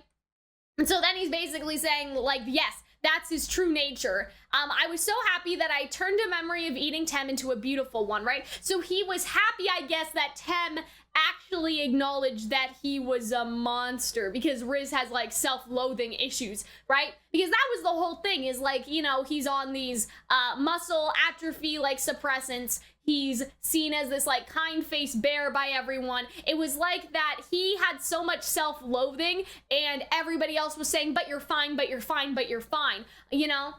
Speaker 1: And so then he's basically saying, like, yes, that's his true nature. I was so happy that I turned a memory of eating Tem into a beautiful one, right? So he was happy, I guess, that Tem actually acknowledged that he was a monster, because Riz has like self-loathing issues, right? Because that was the whole thing, is like, you know, he's on these muscle atrophy like suppressants. He's seen as this like kind-faced bear by everyone. It was like that he had so much self-loathing, and everybody else was saying, but you're fine, but you're fine, but you're fine, you know?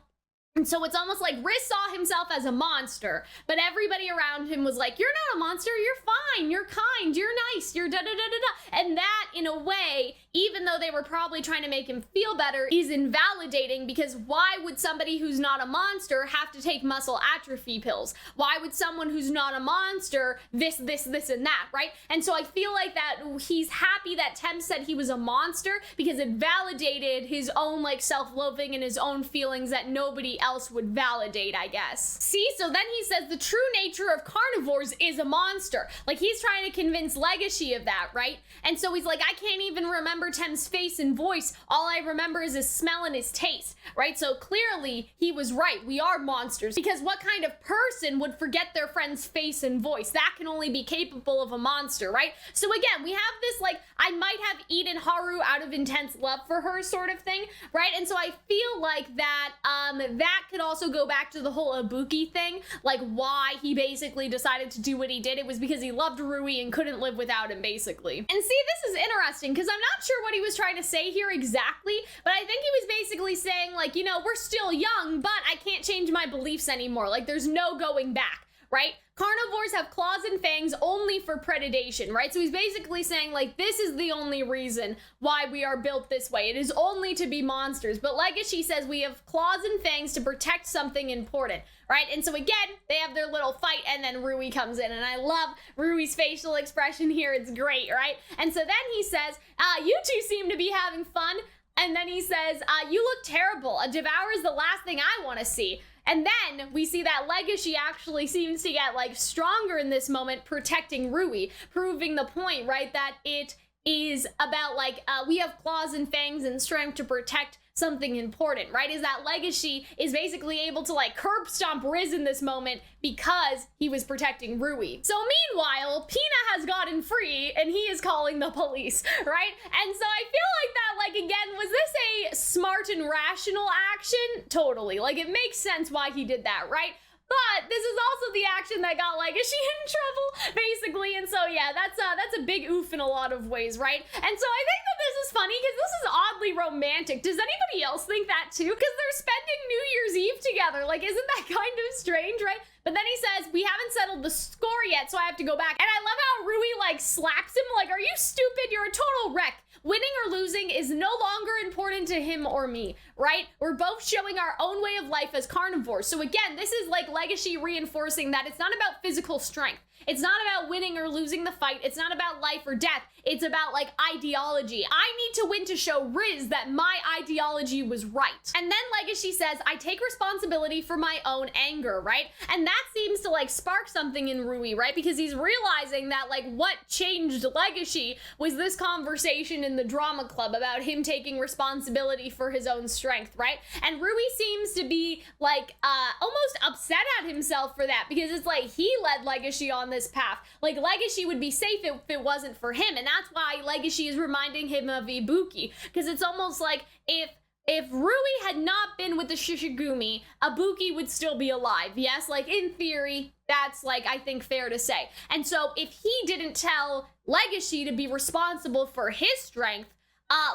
Speaker 1: And so it's almost like Riz saw himself as a monster, but everybody around him was like, you're not a monster, you're fine, you're kind, you're nice, you're da-da-da-da-da. And that, in a way, even though they were probably trying to make him feel better, is invalidating, because why would somebody who's not a monster have to take muscle atrophy pills? Why would someone who's not a monster this, and that, right? And so I feel like that he's happy that Tem said he was a monster, because it validated his own like self-loathing and his own feelings that nobody else would validate, I guess. See, so then he says the true nature of carnivores is a monster. Like, he's trying to convince Legoshi of that, right? And so he's like, I can't even remember Tem's face and voice. All I remember is his smell and his taste, right? So clearly he was right. We are monsters, because what kind of person would forget their friend's face and voice? That can only be capable of a monster, right? So again, we have this like, I might have eaten Haru out of intense love for her sort of thing, right? And so I feel like that that could also go back to the whole Ibuki thing, like why he basically decided to do what he did. It was because he loved loved Rui and couldn't live without him, basically. And see, this is interesting because I'm not sure what he was trying to say here exactly, but I think he was basically saying, like, you know, we're still young, but I can't change my beliefs anymore. Like, there's no going back, right? Carnivores have claws and fangs only for predation, right? So he's basically saying, like, this is the only reason why we are built this way. It is only to be monsters. But Legoshi says we have claws and fangs to protect something important, right? And so again, they have their little fight, and then Rui comes in, and I love Rui's facial expression here. It's great, right? And so then he says, you two seem to be having fun. And then he says, you look terrible. A devour is the last thing I want to see. And then we see that Legoshi actually seems to get, like, stronger in this moment, protecting Rui, proving the point, right, that it is about, like, we have claws and fangs and strength to protect something important, right? Is that Legoshi is basically able to, like, curb stomp Riz in this moment because he was protecting Rui. So meanwhile, Pina has gotten free and he is calling the police, right? And so I feel like that, like, again, was this a smart and rational action? Totally. Like, it makes sense why he did that, right? But this is also the action that got Legoshi in trouble, basically. And so, yeah, that's a big oof in a lot of ways, right? And so I think that this is funny because this is oddly romantic. Does anybody else think that too? Because they're spending New Year's Eve together. Like, isn't that kind of strange, right? But then he says, we haven't settled the score yet, so I have to go back. And I love how Rui, like, slaps him, like, are you stupid? You're a total wreck. Winning or losing is no longer important to him or me, right? We're both showing our own way of life as carnivores. So again, this is like Legoshi reinforcing that it's not about physical strength. It's not about winning or losing the fight. It's not about life or death. It's about, like, ideology. I need to win to show Riz that my ideology was right. And then Legoshi says, I take responsibility for my own anger, right? And that seems to, like, spark something in Rui, right? Because he's realizing that, like, what changed Legoshi was this conversation in the drama club about him taking responsibility for his own strength, right? And Rui seems to be, like, almost upset at himself for that, because it's like he led Legoshi on this path. Like, Legoshi would be safe if it wasn't for him, and that's why Legoshi is reminding him of Ibuki, because it's almost like if Rui had not been with the Shishigumi, Ibuki would still be alive. Yes, like, in theory, that's, like, I think fair to say. And so if he didn't tell Legoshi to be responsible for his strength,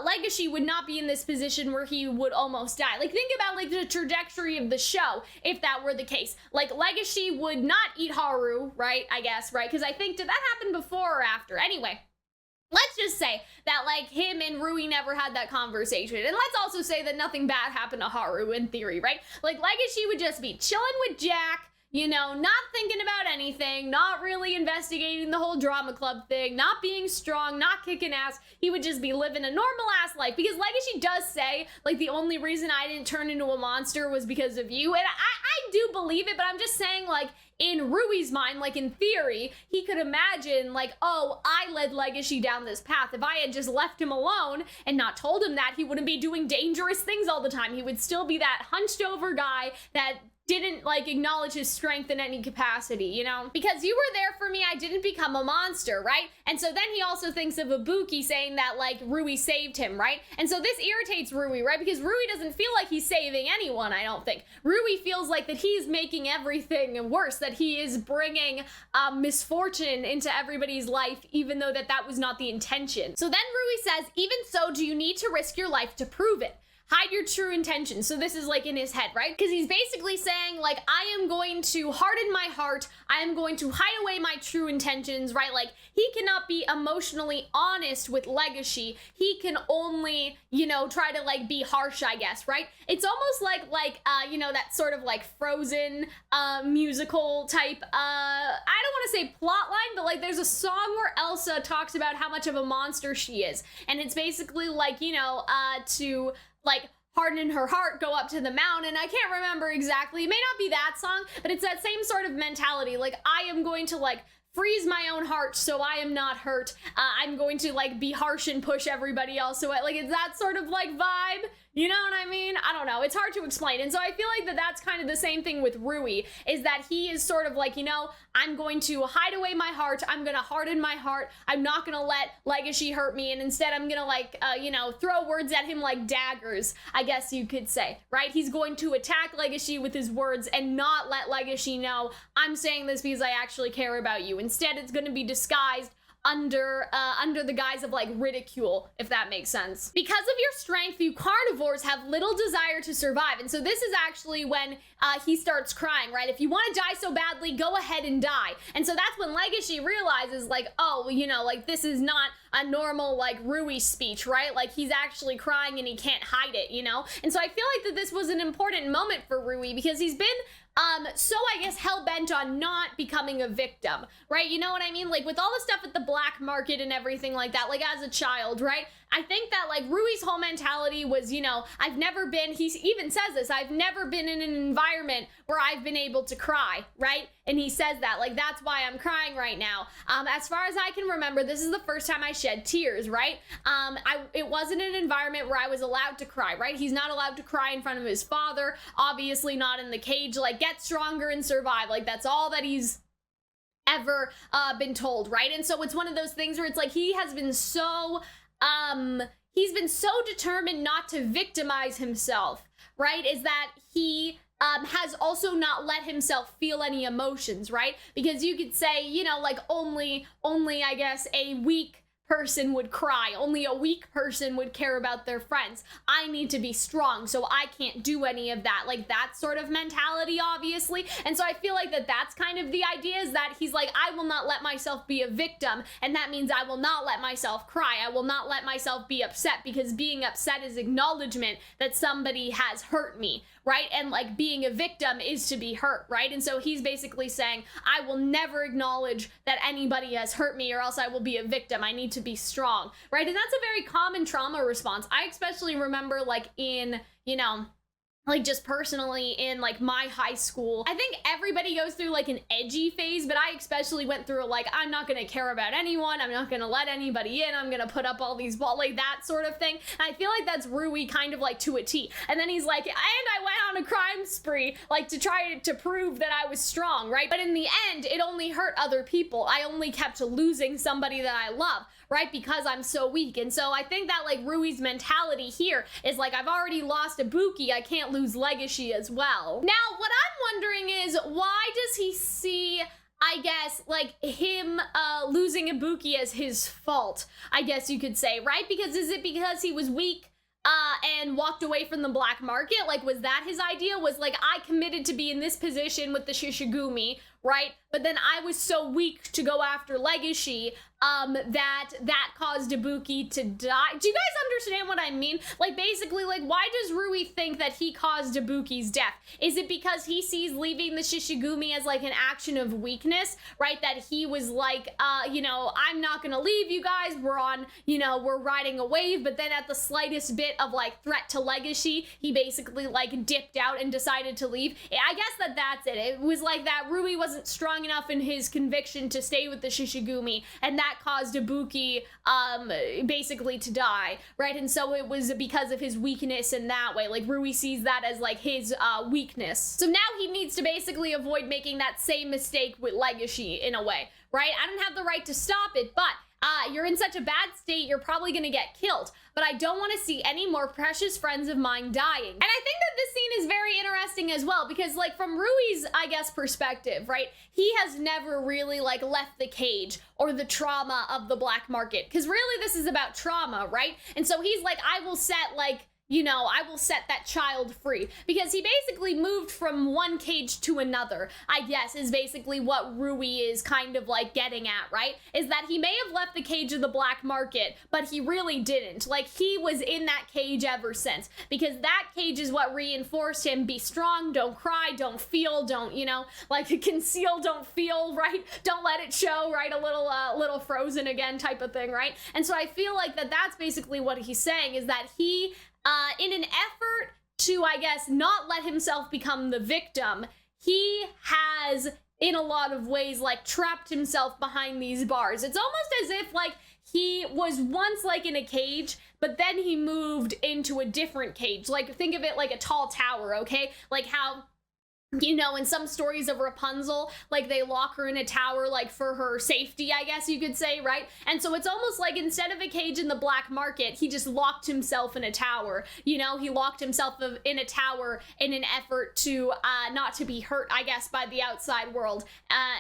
Speaker 1: Legoshi would not be in this position where he would almost die. Like, think about, like, the trajectory of the show if that were the case. Like, Legoshi would not eat Haru, right? I guess, right? Because I think, did that happen before or after? Anyway, let's just say that, like, him and Rui never had that conversation. And let's also say that nothing bad happened to Haru in theory, right? Like, Legoshi would just be chilling with Jack, you know, not thinking about anything, not really investigating the whole drama club thing, not being strong, not kicking ass. He would just be living a normal ass life, because Legoshi does say, like, the only reason I didn't turn into a monster was because of you. And I do believe it, but I'm just saying, like, in Rui's mind, like, in theory, he could imagine, like, oh, I led Legoshi down this path. If I had just left him alone and not told him that, he wouldn't be doing dangerous things all the time. He would still be that hunched over guy that didn't, like, acknowledge his strength in any capacity, you know? Because you were there for me, I didn't become a monster, right? And so then he also thinks of Ibuki saying that, like, Rui saved him, right? And so this irritates Rui, right? Because Rui doesn't feel like he's saving anyone, I don't think. Rui feels like that he's making everything worse, that he is bringing misfortune into everybody's life, even though that was not the intention. So then Rui says, even so, do you need to risk your life to prove it? Hide your true intentions. So this is, like, in his head, right? Because he's basically saying, like, I am going to harden my heart. I am going to hide away my true intentions, right? Like, he cannot be emotionally honest with Legoshi. He can only, you know, try to, like, be harsh, I guess, right? It's almost like you know, that sort of, like, Frozen musical type, I don't want to say plot line, but, like, there's a song where Elsa talks about how much of a monster she is. And it's basically, like, you know, to, like, harden her heart, go up to the mountain. I can't remember exactly. It may not be that song, but it's that same sort of mentality. Like, I am going to, like, freeze my own heart so I am not hurt. I'm going to, like, be harsh and push everybody else away. Like, it's that sort of, like, vibe. You know what I mean? I don't know. It's hard to explain. And so I feel like that's kind of the same thing with Rui, is that he is sort of like, you know, I'm going to hide away my heart. I'm going to harden my heart. I'm not going to let Legoshi hurt me. And instead I'm going to like, you know, throw words at him like daggers, I guess you could say, right? He's going to attack Legoshi with his words and not let Legoshi know I'm saying this because I actually care about you. Instead, it's going to be disguised under the guise of like ridicule, if that makes sense. Because of your strength, you carnivores have little desire to survive. And so this is actually when he starts crying, right? If you want to die so badly, go ahead and die. And so that's when Legoshi realizes like, oh, you know, like this is not a normal like Rui speech, right? Like he's actually crying and he can't hide it, you know? And so I feel like that this was an important moment for Rui because he's been so I guess hell-bent on not becoming a victim, right? You know what I mean? Like with all the stuff at the black market and everything like that, like as a child, right? I think that like Rui's whole mentality was, you know, he even says this, I've never been in an environment where I've been able to cry, right? And he says that, like, that's why I'm crying right now. As far as I can remember, this is the first time I shed tears, right? It wasn't an environment where I was allowed to cry, right? He's not allowed to cry in front of his father, obviously not in the cage, like, get stronger and survive. Like, that's all that he's ever been told, right? And so it's one of those things where it's like he has been so determined not to victimize himself, right? Is that he has also not let himself feel any emotions, right? Because you could say, you know, like only I guess a weak person would cry. Only a weak person would care about their friends. I need to be strong, so I can't do any of that. Like that sort of mentality, obviously. And so I feel like that's kind of the idea, is that he's like, I will not let myself be a victim, and that means I will not let myself cry. I will not let myself be upset, because being upset is acknowledgement that somebody has hurt me, right? And like being a victim is to be hurt, right? And so he's basically saying, I will never acknowledge that anybody has hurt me, or else I will be a victim. I need to be strong, right? And that's a very common trauma response. I especially remember like in, you know, like just personally in like my high school, I think everybody goes through like an edgy phase, but I especially went through like, I'm not gonna care about anyone, I'm not gonna let anybody in, I'm gonna put up all these walls, like that sort of thing. And I feel like that's Rui kind of like to a T. And then he's like, and I went on a crime spree, like to try to prove that I was strong, right? But in the end, it only hurt other people. I only kept losing somebody that I love, right? Because I'm so weak. And so I think that like Rui's mentality here is like, I've already lost Ibuki, I can't lose Legoshi as well. Now, what I'm wondering is, why does he see, I guess, like him losing Ibuki as his fault, I guess you could say, right? Because is it because he was weak and walked away from the black market? Like, was that his idea? Was like, I committed to be in this position with the Shishigumi, right? But then I was so weak to go after Legoshi that caused Ibuki to die. Do you guys understand what I mean? Like, basically, like, why does Rui think that he caused Ibuki's death? Is it because he sees leaving the Shishigumi as like an action of weakness, right? That he was like, you know, I'm not gonna leave you guys, we're on, you know, we're riding a wave, but then at the slightest bit of like threat to Legoshi, he basically like dipped out and decided to leave. I guess that's it. It was like that Rui wasn't strong enough in his conviction to stay with the Shishigumi, and that caused Ibuki basically to die, right? And so it was because of his weakness in that way. Like Rui sees that as like his weakness. So now he needs to basically avoid making that same mistake with Legoshi in a way, right? I don't have the right to stop it, but you're in such a bad state, you're probably gonna get killed. But I don't want to see any more precious friends of mine dying. And I think that this scene is very interesting as well, because like from Rui's, I guess, perspective, right? He has never really like left the cage or the trauma of the black market. Because really this is about trauma, right? And so he's like, I will set like, you know, I will set that child free, because he basically moved from one cage to another, I guess, is basically what Rui is kind of like getting at, right? Is that he may have left the cage of the black market, but he really didn't. Like, he was in that cage ever since, because that cage is what reinforced him. Be strong, don't cry, don't feel, don't, you know, like conceal, don't feel, right? Don't let it show, right? A little Frozen again type of thing, right? And so I feel like that's basically what he's saying, is that he, in an effort to, I guess, not let himself become the victim, he has in a lot of ways, like, trapped himself behind these bars. It's almost as if, like, he was once, like, in a cage, but then he moved into a different cage. Like, think of it like a tall tower, okay? Like how, you know, in some stories of Rapunzel, like, they lock her in a tower, like, for her safety, I guess you could say, right? And so it's almost like, instead of a cage in the black market, he just locked himself in a tower. You know, he locked himself in a tower in an effort to not to be hurt, I guess, by the outside world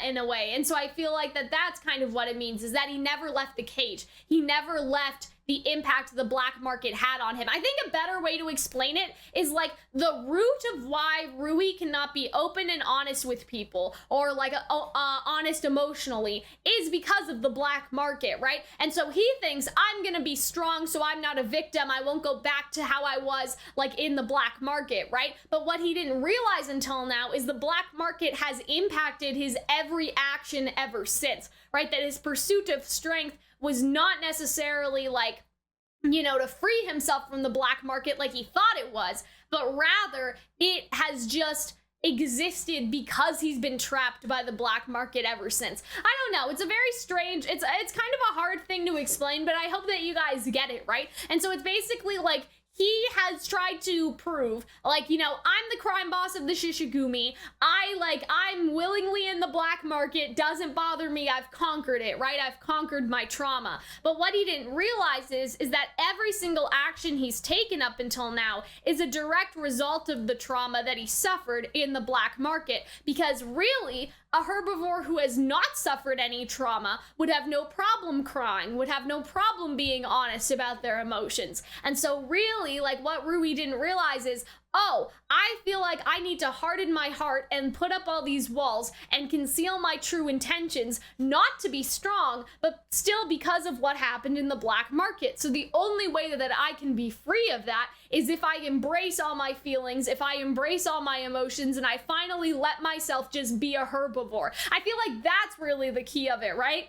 Speaker 1: in a way. And so I feel like that's kind of what it means, is that he never left the cage. He never left the impact the black market had on him. I think a better way to explain it is, like, the root of why Rui cannot be open and honest with people, or, like, honest emotionally, is because of the black market, right? And so he thinks, I'm gonna be strong so I'm not a victim, I won't go back to how I was, like, in the black market, right? But what he didn't realize until now is the black market has impacted his every action ever since, right? That his pursuit of strength was not necessarily, like, you know, to free himself from the black market like he thought it was, but rather it has just existed because he's been trapped by the black market ever since. I don't know, it's a very strange, it's kind of a hard thing to explain, but I hope that you guys get it, right? And so it's basically like, he has tried to prove, like, you know, I'm the crime boss of the Shishigumi. I'm willingly in the black market. Doesn't bother me. I've conquered it, right? I've conquered my trauma. But what he didn't realize is that every single action he's taken up until now is a direct result of the trauma that he suffered in the black market. Because really, a herbivore who has not suffered any trauma would have no problem crying, would have no problem being honest about their emotions. And so really, like, what Rui didn't realize is, oh, I feel like I need to harden my heart and put up all these walls and conceal my true intentions, not to be strong, but still because of what happened in the black market. So the only way that I can be free of that is if I embrace all my feelings, if I embrace all my emotions, and I finally let myself just be a herbivore. I feel like that's really the key of it, right?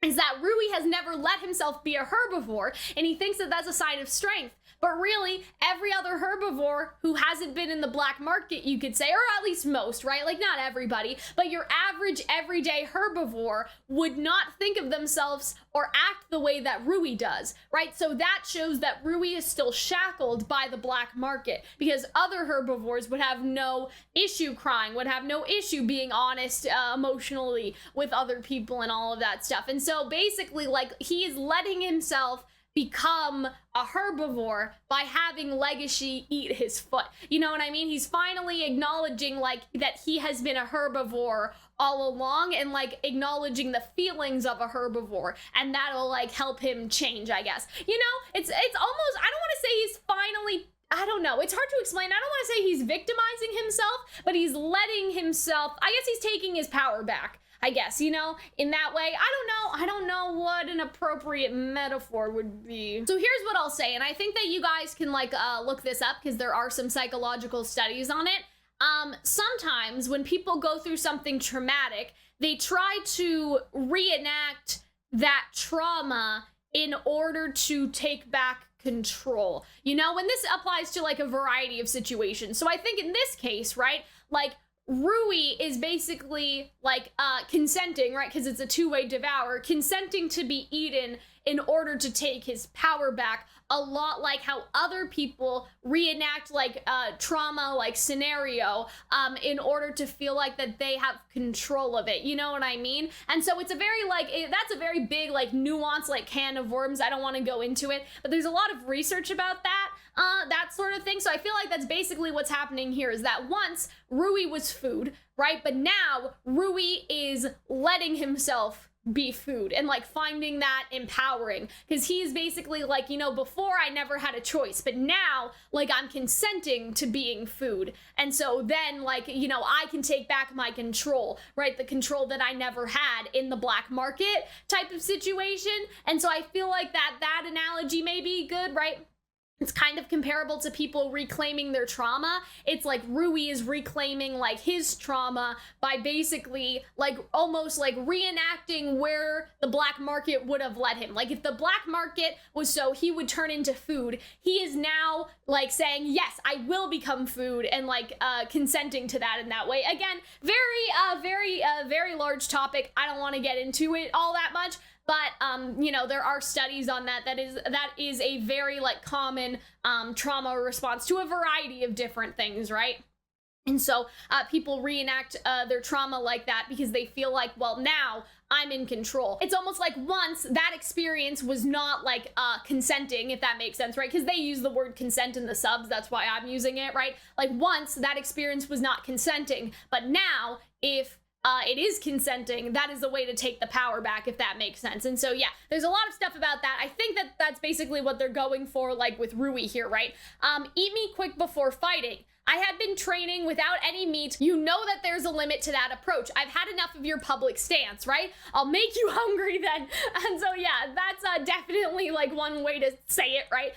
Speaker 1: Is that Rui has never let himself be a herbivore, and he thinks that that's a sign of strength. But really, every other herbivore who hasn't been in the black market, you could say, or at least most, right? Like, not everybody, but your average everyday herbivore would not think of themselves or act the way that Rui does, right? So that shows that Rui is still shackled by the black market, because other herbivores would have no issue crying, would have no issue being honest emotionally with other people and all of that stuff. And so basically, like, he is letting himself become a herbivore by having Legoshi eat his foot. You know what I mean? He's finally acknowledging, like, that he has been a herbivore all along, and, like, acknowledging the feelings of a herbivore, and that'll, like, help him change, I guess. You know, it's almost, I don't want to say he's finally, I don't know, it's hard to explain. I don't want to say he's victimizing himself, but he's letting himself, I guess he's taking his power back, I guess, you know, in that way. I don't know what an appropriate metaphor would be. So here's what I'll say, and I think that you guys can, like, look this up, because there are some psychological studies on it. Sometimes when people go through something traumatic, they try to reenact that trauma in order to take back control, you know, and this applies to, like, a variety of situations. So I think in this case, right, like, Rui is basically, like, consenting, right, because it's a two-way devour, consenting to be eaten in order to take his power back, a lot like how other people reenact, like, trauma, like, scenario, in order to feel like that they have control of it, you know what I mean? And so it's a very, like, that's a very big, like, nuance, like, can of worms. I don't want to go into it, but there's a lot of research about that, that sort of thing. So I feel like that's basically what's happening here, is that once Rui was food, right? But now Rui is letting himself be food, and, like, finding that empowering, because he's basically like, you know, before I never had a choice, but now, like, I'm consenting to being food, and so then, like, you know, I can take back my control, right? The control that I never had in the black market type of situation. And so I feel like that analogy may be good, right? It's kind of comparable to people reclaiming their trauma. It's like Rui is reclaiming like his trauma by basically like almost like reenacting where the black market would have led him. Like if the black market was so he would turn into food, he is now like saying, yes, I will become food, and like consenting to that in that way. Again, very large topic. I don't want to get into it all that much. But, you know, there are studies on that. That is a very, like, common trauma response to a variety of different things, right? And so people reenact their trauma like that because they feel like, well, now I'm in control. It's almost like once that experience was not like consenting, if that makes sense, right? Because they use the word consent in the subs. That's why I'm using it, right? Like once that experience was not consenting, but now if it is consenting, that is the way to take the power back, if that makes sense. And so, yeah, there's a lot of stuff about that. I think that that's basically what they're going for, like with Rui here, right? Eat me quick before fighting. I had been training without any meat. You know that there's a limit to that approach. I've had enough of your public stance, right? I'll make you hungry then. And so, yeah, that's definitely like one way to say it, right?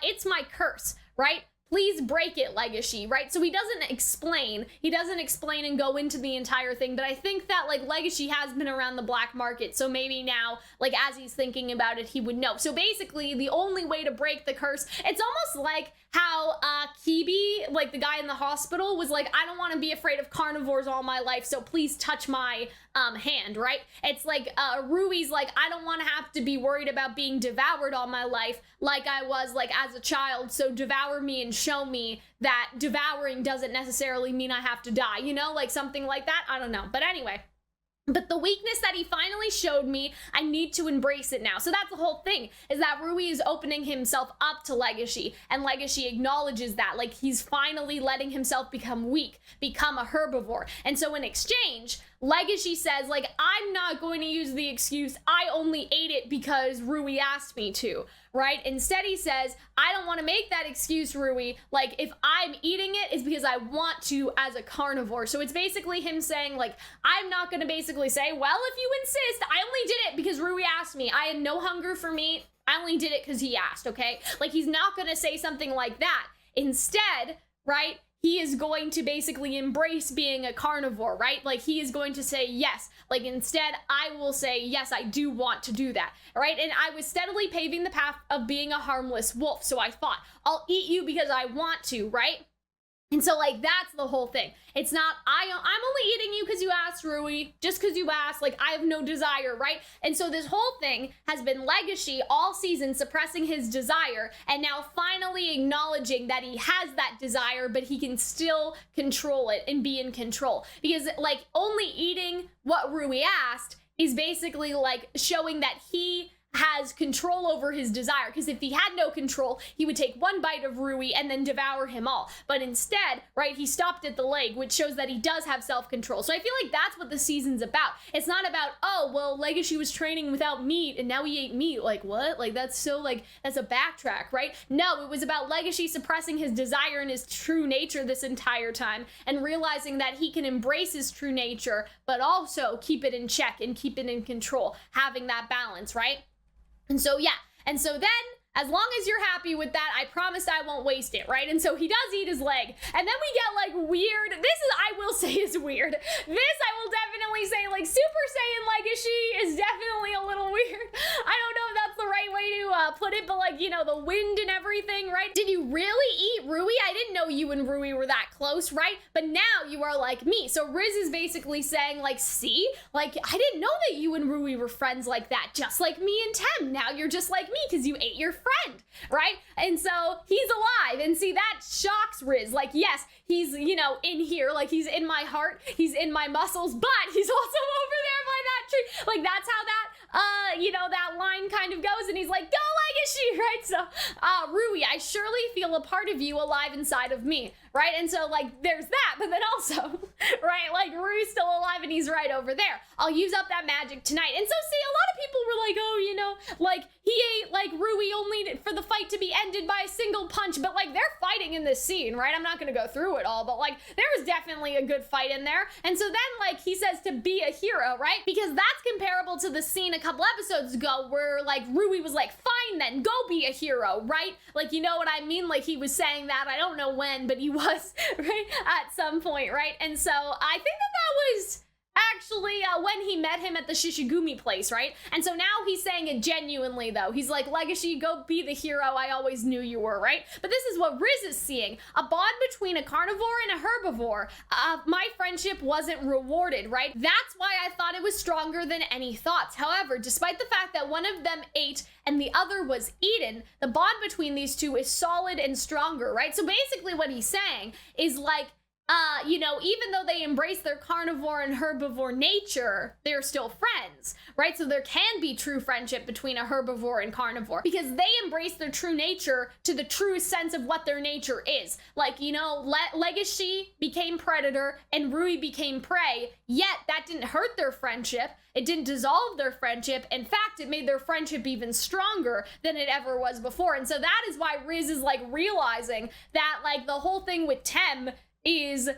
Speaker 1: It's my curse, right? Please break it, Legoshi, right? So he doesn't explain and go into the entire thing, but I think that, like, Legoshi has been around the black market, so maybe now, like, as he's thinking about it, he would know. So basically, the only way to break the curse, it's almost like how Kibi, like the guy in the hospital, was like, I don't want to be afraid of carnivores all my life, so please touch my hand, right? It's like Rui's like, I don't want to have to be worried about being devoured all my life like I was like as a child, so devour me and show me that devouring doesn't necessarily mean I have to die, you know, like something like that. I don't know, but anyway. But the weakness that he finally showed me, I need to embrace it now. So that's the whole thing, is that Rui is opening himself up to Legoshi, and Legoshi acknowledges that, like, he's finally letting himself become weak, become a herbivore. And so in exchange, Legoshi says, like, I'm not going to use the excuse, I only ate it because Rui asked me to, right? Instead he says, I don't want to make that excuse, Rui. Like, if I'm eating it, it's because I want to as a carnivore. So it's basically him saying, like, I'm not going to basically say, well, if you insist, I only did it because Rui asked me. I had no hunger for meat. I only did it because he asked, okay? Like, he's not going to say something like that. Instead, right, he is going to basically embrace being a carnivore, right? Like, he is going to say yes. Like, instead, I will say, yes, I do want to do that, right? And I was steadily paving the path of being a harmless wolf. So I thought, I'll eat you because I want to, right? And so, like, that's the whole thing. It's not, I'm only eating you because you asked, Rui, just because you asked, like, I have no desire, right? And so this whole thing has been Legoshi all season suppressing his desire, and now finally acknowledging that he has that desire, but he can still control it and be in control. Because, like, only eating what Rui asked is basically, like, showing that he has control over his desire, because if he had no control, he would take one bite of Rui and then devour him all. But instead, right, he stopped at the leg, which shows that he does have self-control. So I feel like that's what the season's about. It's not about, oh, well, Legoshi was training without meat and now he ate meat. Like, what? Like, that's so, like, that's a backtrack, right? No, it was about Legoshi suppressing his desire and his true nature this entire time, and realizing that he can embrace his true nature, but also keep it in check and keep it in control, having that balance, right? And so, yeah, and so then, as long as you're happy with that, I promise I won't waste it, right? And so he does eat his leg, and then we get, like, weird, I will say is weird. This, I will definitely say, like, Super Saiyan Legoshi is definitely a little weird. I don't know if that's the right way to put it, but, like, you know, the wind and everything, right? Did you really eat Rui? I didn't know you and Rui were that close, right? But now you are like me. So Riz is basically saying, like, see? Like, I didn't know that you and Rui were friends like that, just like me and Tem. Now you're just like me because you ate your friend, right? And so he's alive, and see, that shocks Riz. Like, yes, he's, you know, in here, like, he's in my heart, he's in my muscles, but he's also over there by that tree. Like, that's how that you know, that line kind of goes, and he's like, go Legoshi, right? So Rui, I surely feel a part of you alive inside of me, right? And so, like, there's that, but then also, right, like, Rui's still alive and he's right over there. I'll use up that magic tonight. And so, see, a lot of people were like, oh, you know, like, he he ate like Rui only for the fight to be ended by a single punch, but like they're fighting in this scene, right? I'm not gonna go through it all, but like there was definitely a good fight in there. And so then like he says to be a hero, right? Because that's comparable to the scene a couple episodes ago where like Rui was like, fine then, go be a hero, right? Like, you know what I mean? Like he was saying that, I don't know when, but he was, right? At some point, right? And so I think that was actually when he met him at the Shishigumi place, right? And so now he's saying it genuinely though. He's like, Legoshi, go be the hero I always knew you were, right? But this is what Riz is seeing. A bond between a carnivore and a herbivore. My friendship wasn't rewarded, right? That's why I thought it was stronger than any thoughts. However, despite the fact that one of them ate and the other was eaten, the bond between these two is solid and stronger, right? So basically what he's saying is like, you know, even though they embrace their carnivore and herbivore nature, they're still friends, right? So there can be true friendship between a herbivore and carnivore because they embrace their true nature to the truest sense of what their nature is. Like, you know, Legoshi became predator and Rui became prey, yet that didn't hurt their friendship. It didn't dissolve their friendship. In fact, it made their friendship even stronger than it ever was before. And so that is why Riz is like realizing that like the whole thing with Tem is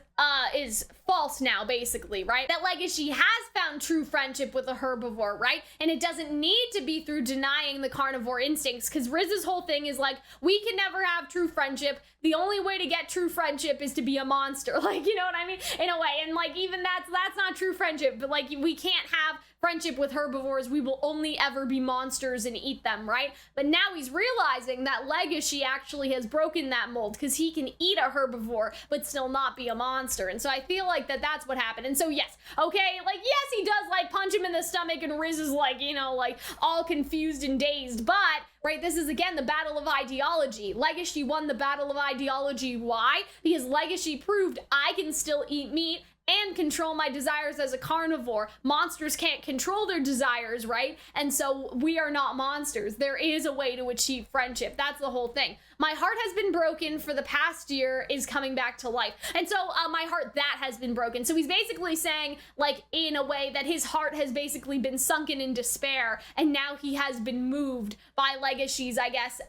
Speaker 1: false now, basically, right? That Legoshi has found true friendship with a herbivore, right? And it doesn't need to be through denying the carnivore instincts, because Riz's whole thing is like, we can never have true friendship. The only way to get true friendship is to be a monster. Like, you know what I mean? In a way. And like, even that's not true friendship, but like, we can't have friendship with herbivores. We will only ever be monsters and eat them, right? But now he's realizing that Legoshi actually has broken that mold because he can eat a herbivore but still not be a monster. And so I feel like that's what happened. And so yes, okay, like yes, he does like punch him in the stomach and Riz is like, you know, like all confused and dazed, but right, this is again the battle of ideology. Legoshi won the battle of ideology. Why? Because Legoshi proved I can still eat meat and control my desires as a carnivore. Monsters can't control their desires, right? And so we are not monsters. There is a way to achieve friendship. That's the whole thing. My heart has been broken for the past year is coming back to life. And so my heart that has been broken. So he's basically saying, like, in a way that his heart has basically been sunken in despair and now he has been moved by Legoshi's, I guess,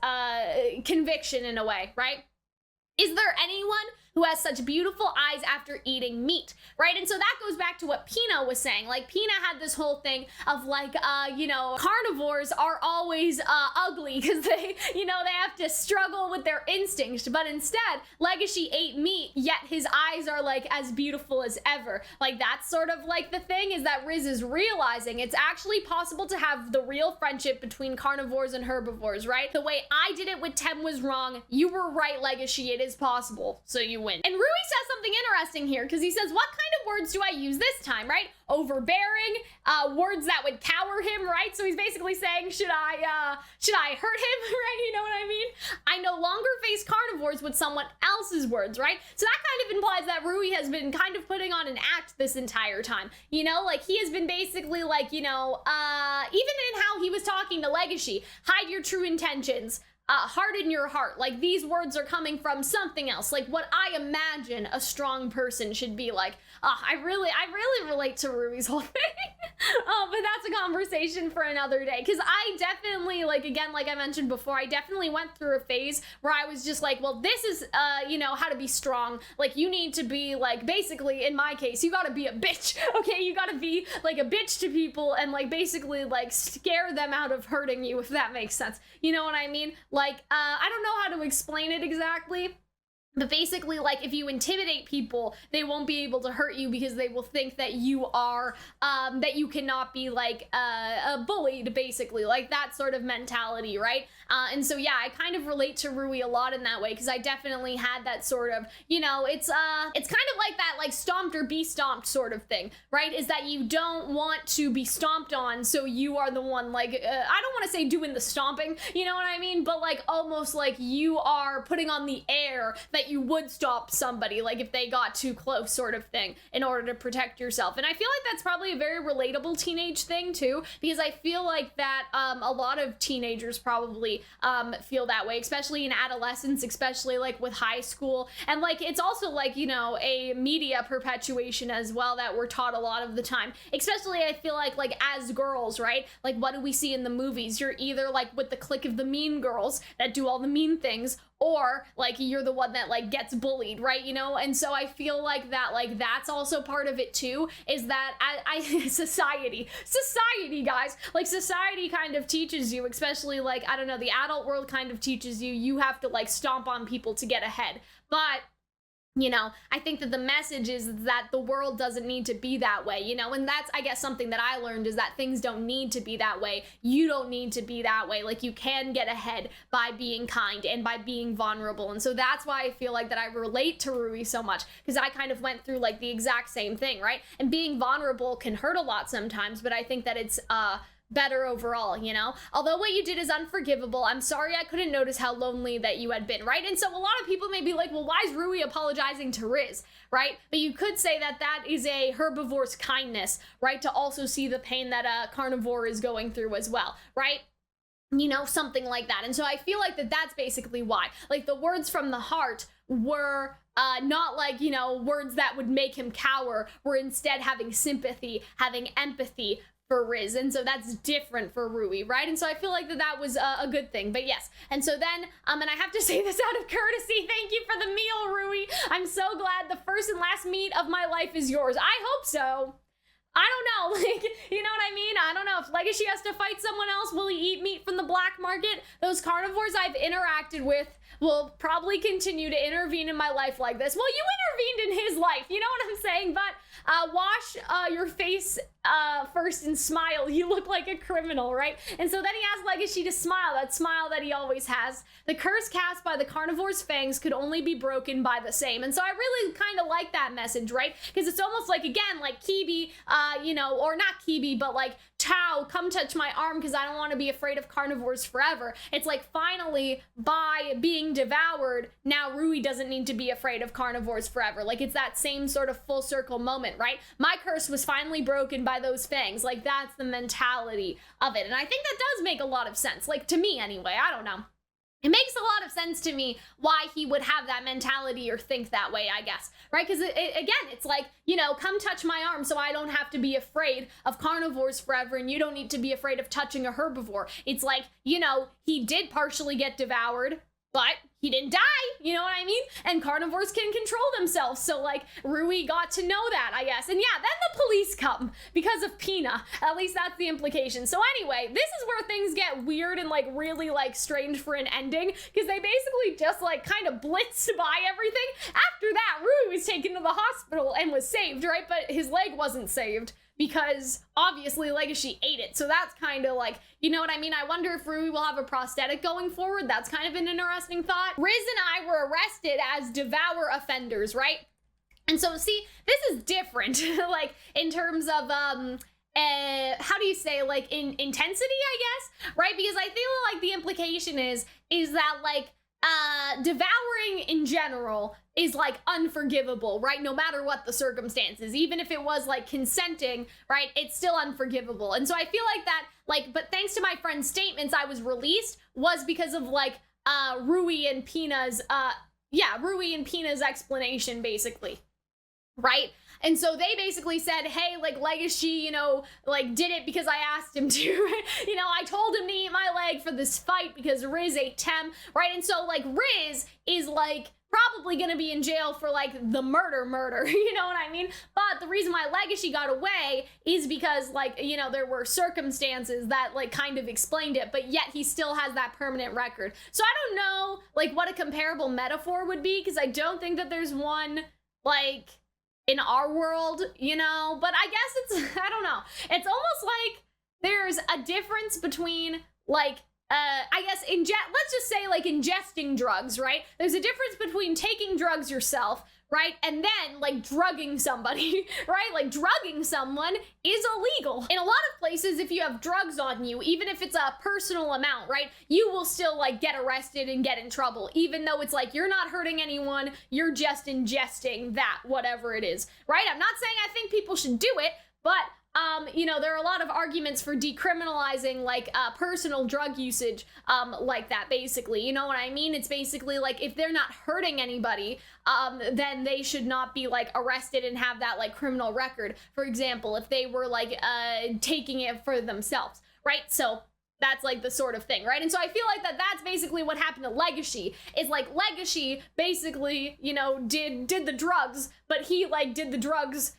Speaker 1: conviction in a way, right? Is there anyone who has such beautiful eyes after eating meat, right? And so that goes back to what Pina was saying. Like, Pina had this whole thing of like, you know, carnivores are always ugly because they, you know, they have to struggle with their instincts. But instead, Legoshi ate meat, yet his eyes are like as beautiful as ever. Like, that's sort of like the thing is that Riz is realizing it's actually possible to have the real friendship between carnivores and herbivores, right? The way I did it with Tem was wrong. You were right, Legoshi. It is possible. So you win. And Rui says something interesting here because he says, what kind of words do I use this time, right? Overbearing, words that would cower him, right? So he's basically saying, should I hurt him, right? You know what I mean? I no longer face carnivores with someone else's words, right? So that kind of implies that Rui has been kind of putting on an act this entire time. You know, like he has been basically like, you know, even in how he was talking to Legoshi, hide your true intentions. Harden your heart. Like, these words are coming from something else, like what I imagine a strong person should be like. I really relate to Rui's whole thing. But that's a conversation for another day, because I definitely, like, again, like I mentioned before, I definitely went through a phase where I was just like, well, this is you know, how to be strong. Like, you need to be like, basically in my case, you gotta be a bitch. Okay, you gotta be like a bitch to people and like basically like scare them out of hurting you, if that makes sense. You know what I mean? Like, I don't know how to explain it exactly, but basically, like, if you intimidate people, they won't be able to hurt you because they will think that you are, that you cannot be, like, bullied, basically, like, that sort of mentality, right? And so, yeah, I kind of relate to Rui a lot in that way, because I definitely had that sort of, you know, it's kind of like that, like, stomped or be stomped sort of thing, right? Is that you don't want to be stomped on, so you are the one, like, I don't want to say doing the stomping, you know what I mean? But, like, almost like you are putting on the air that that you would stop somebody, like if they got too close sort of thing, in order to protect yourself. And I feel like that's probably a very relatable teenage thing too, because I feel like that a lot of teenagers probably feel that way, especially in adolescence, especially like with high school. And like it's also like, you know, a media perpetuation as well that we're taught a lot of the time, especially I feel like as girls, right? Like what do we see in the movies? You're either like with the clique of the mean girls that do all the mean things, or like you're the one that like gets bullied, right? You know? And so I feel like that like that's also part of it too, is that I society guys, like society kind of teaches you, especially like I don't know, the adult world kind of teaches you have to like stomp on people to get ahead. But you know, I think that the message is that the world doesn't need to be that way, you know, and that's, I guess, something that I learned is that things don't need to be that way. You don't need to be that way. Like, you can get ahead by being kind and by being vulnerable. And so that's why I feel like that I relate to Rui so much, because I kind of went through like the exact same thing, right? And being vulnerable can hurt a lot sometimes, but I think that it's, better overall, you know? Although what you did is unforgivable, I'm sorry I couldn't notice how lonely that you had been, right? And so a lot of people may be like, well, why is Rui apologizing to Riz, right? But you could say that that is a herbivore's kindness, right? To also see the pain that a carnivore is going through as well, right? You know, something like that. And so I feel like that that's basically why. Like, the words from the heart were not like, you know, words that would make him cower, were instead having sympathy, having empathy for Riz, and so that's different for Rui, right? And so I feel like that was a good thing. But yes, and so then and I have to say this out of courtesy, thank you for the meal, Rui. I'm so glad the first and last meat of my life is yours. I hope so. I don't know, like, you know what I mean? I don't know. If Legoshi has to fight someone else, will he eat meat from the black market? Those carnivores I've interacted with will probably continue to intervene in my life like this. Well, you intervened in his life, you know what I'm saying? But wash your face first and smile. You look like a criminal, right? And so then he asked Legoshi to smile, that smile that he always has. The curse cast by the carnivore's fangs could only be broken by the same. And so I really kind of like that message, right? Because it's almost like, again, like Kibi, you know, or not Kibi, but like Tao, come touch my arm because I don't want to be afraid of carnivores forever. It's like, finally, by being devoured, now Rui doesn't need to be afraid of carnivores forever. Like, it's that same sort of full circle moment, right? My curse was finally broken by those fangs. Like, that's the mentality of it. And I think that does make a lot of sense. Like, to me anyway, I don't know. It makes a lot of sense to me why he would have that mentality or think that way, I guess, right? Because again, it's like, you know, come touch my arm so I don't have to be afraid of carnivores forever, and you don't need to be afraid of touching a herbivore. It's like, you know, he did partially get devoured, but he didn't die, you know what I mean? And carnivores can control themselves, so like, Rui got to know that, I guess. And yeah, then the police come because of Pina. At least that's the implication. So anyway, this is where things get weird and like really like strange for an ending, because they basically just like kind of blitzed by everything. After that, Rui was taken to the hospital and was saved, right? But his leg wasn't saved, because obviously Legoshi ate it. So that's kind of like, you know what I mean? I wonder if Rui will have a prosthetic going forward. That's kind of an interesting thought. Riz and I were arrested as devour offenders, right? And so see, this is different, like in terms of, how do you say, like in intensity, I guess, right? Because I feel like the implication is that like, devouring in general is like unforgivable, right? No matter what the circumstances, even if it was like consenting, right? It's still unforgivable. And so I feel like that, like, but thanks to my friend's statements, I was released was because of like, Rui and Pina's explanation, basically, right? And so they basically said, hey, like, Legoshi, you know, like, did it because I asked him to, you know, I told him to eat my leg for this fight because Riz ate Tem, right? And so, like, Riz is, like, probably gonna be in jail for, like, the murder, you know what I mean? But the reason why Legoshi got away is because, like, you know, there were circumstances that, like, kind of explained it, but yet he still has that permanent record. So I don't know, like, what a comparable metaphor would be, because I don't think that there's one, like, in our world, you know, but I guess it's, I don't know. It's almost like there's a difference between like, I guess, let's just say like ingesting drugs, right? There's a difference between taking drugs yourself, right? And then like drugging somebody, right? Like drugging someone is illegal. In a lot of places, if you have drugs on you, even if it's a personal amount, right, you will still like get arrested and get in trouble, even though it's like you're not hurting anyone, you're just ingesting that, whatever it is, right? I'm not saying I think people should do it, but you know, there are a lot of arguments for decriminalizing like personal drug usage like that, basically. You know what I mean? It's basically like if they're not hurting anybody, then they should not be like arrested and have that like criminal record. For example, if they were like taking it for themselves, right? So that's like the sort of thing, right? And so I feel like that's basically what happened to Legoshi. Is like Legoshi basically, you know, did the drugs, but he like did the drugs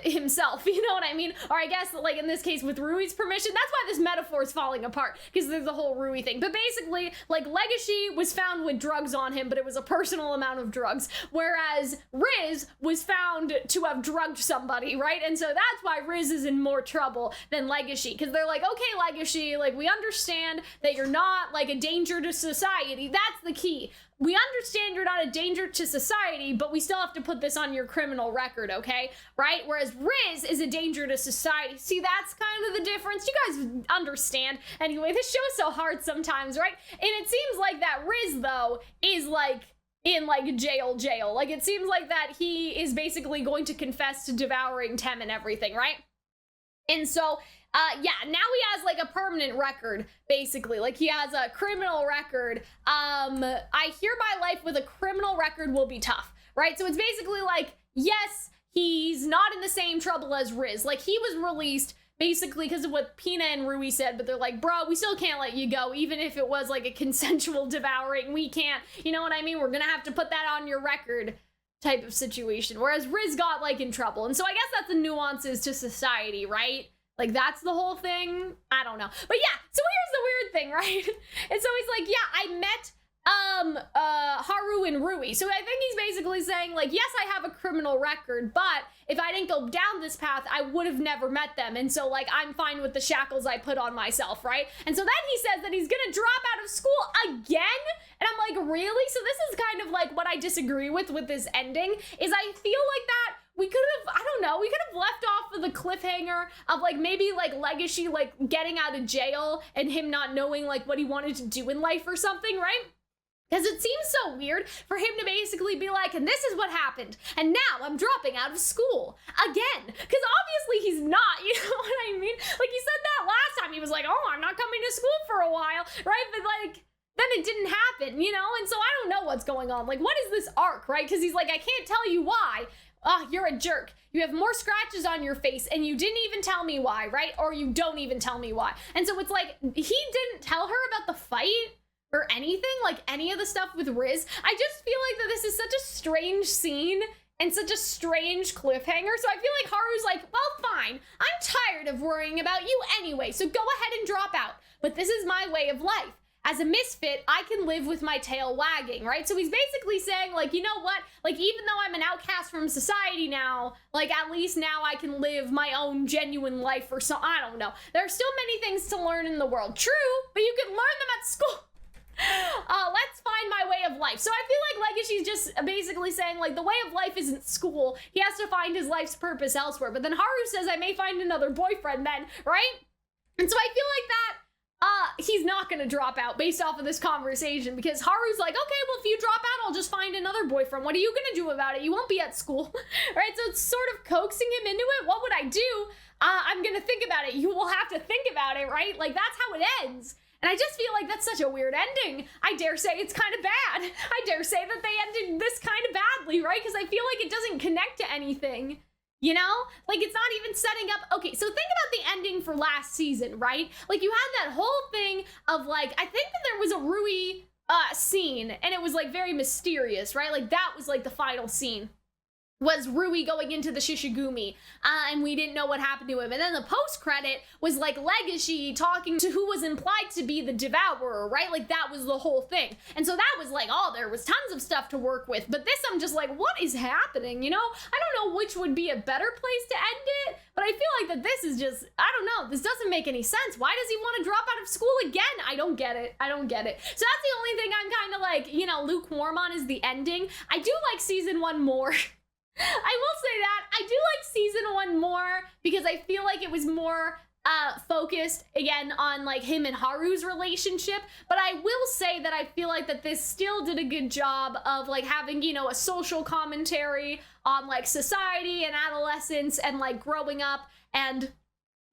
Speaker 1: himself, you know what I mean? Or I guess like in this case with Rui's permission. That's why this metaphor is falling apart, because there's the whole Rui thing. But basically like Legoshi was found with drugs on him, but it was a personal amount of drugs, whereas Riz was found to have drugged somebody, right? And so that's why Riz is in more trouble than Legoshi, because they're like, okay, Legoshi, like we understand that you're not like a danger to society. That's the key. We understand you're not a danger to society, but we still have to put this on your criminal record, okay? Right? Whereas Riz is a danger to society. See, that's kind of the difference. You guys understand. Anyway, this show is so hard sometimes, right? And it seems like that Riz, though, is like in like jail. Like it seems like that he is basically going to confess to devouring Tem and everything, right? And so yeah, now he has like a permanent record, basically. Like he has a criminal record. I hear my life with a criminal record will be tough, right? So it's basically like, yes, he's not in the same trouble as Riz. Like he was released basically because of what Pina and Rui said, but they're like, bro, we still can't let you go, even if it was like a consensual devouring. We can't, you know what I mean? We're gonna have to put that on your record type of situation. Whereas Riz got like in trouble. And so I guess that's the nuances to society, right? Like, that's the whole thing. I don't know. But yeah, so here's the weird thing, right? And so he's like, yeah, I met Haru and Rui. So I think he's basically saying, like, yes, I have a criminal record, but if I didn't go down this path, I would have never met them. And so, like, I'm fine with the shackles I put on myself, right? And so then he says that he's gonna drop out of school again? And I'm like, really? So this is kind of like what I disagree with this ending, is I feel like that we could have, I don't know, we could have left off of the cliffhanger of like maybe like Legoshi like getting out of jail and him not knowing like what he wanted to do in life or something, right? Because it seems so weird for him to basically be like, and this is what happened, and now I'm dropping out of school again. Because obviously he's not, you know what I mean? Like he said that last time, he was like, oh, I'm not coming to school for a while, right? But like, then it didn't happen, you know? And so I don't know what's going on. Like, what is this arc, right? Because he's like, I can't tell you why. You're a jerk. You have more scratches on your face and you didn't even tell me why, right? Or you don't even tell me why. And so it's like, he didn't tell her about the fight or anything, like any of the stuff with Riz. I just feel like that this is such a strange scene and such a strange cliffhanger. So I feel like Haru's like, well, fine. I'm tired of worrying about you anyway, so go ahead and drop out. But this is my way of life. As a misfit, I can live with my tail wagging, right? So he's basically saying, like, you know what? Like, even though I'm an outcast from society now, like, at least now I can live my own genuine life or so. I don't know. There are still many things to learn in the world. True, but you can learn them at school. Let's find my way of life. So I feel like Legoshi's just basically saying, like, the way of life isn't school. He has to find his life's purpose elsewhere. But then Haru says, I may find another boyfriend then, right? And so I feel like that he's not gonna drop out based off of this conversation, because Haru's like, okay, well, if you drop out, I'll just find another boyfriend. What are you gonna do about it? You won't be at school, right? So it's sort of coaxing him into it. What would I do? I'm gonna think about it. You will have to think about it, right? Like, that's how it ends. And I just feel like that's such a weird ending. I dare say it's kind of bad. I dare say that they ended this kind of badly, right? Because I feel like it doesn't connect to anything. You know? Like, it's not even setting up. Okay, so think about the ending for last season, right? Like, you had that whole thing of, like, I think that there was a Rui scene, and it was, like, very mysterious, right? Like, that was, like, the final scene. was Rui going into the Shishigumi, and we didn't know what happened to him. And then the post-credit was like Legoshi talking to who was implied to be the Devourer, right? Like that was the whole thing. And so that was like, oh, there was tons of stuff to work with. But this, I'm just like, what is happening? You know, I don't know which would be a better place to end it, but I feel like that this is just, I don't know, this doesn't make any sense. Why does he want to drop out of school again? I don't get it. I don't get it. So that's the only thing I'm kind of like, you know, lukewarm on is the ending. I do like season 1 more. I will say that I do like season 1 more because I feel like it was more focused again on like him and Haru's relationship, but I will say that I feel like that this still did a good job of like having, you know, a social commentary on like society and adolescence and like growing up and,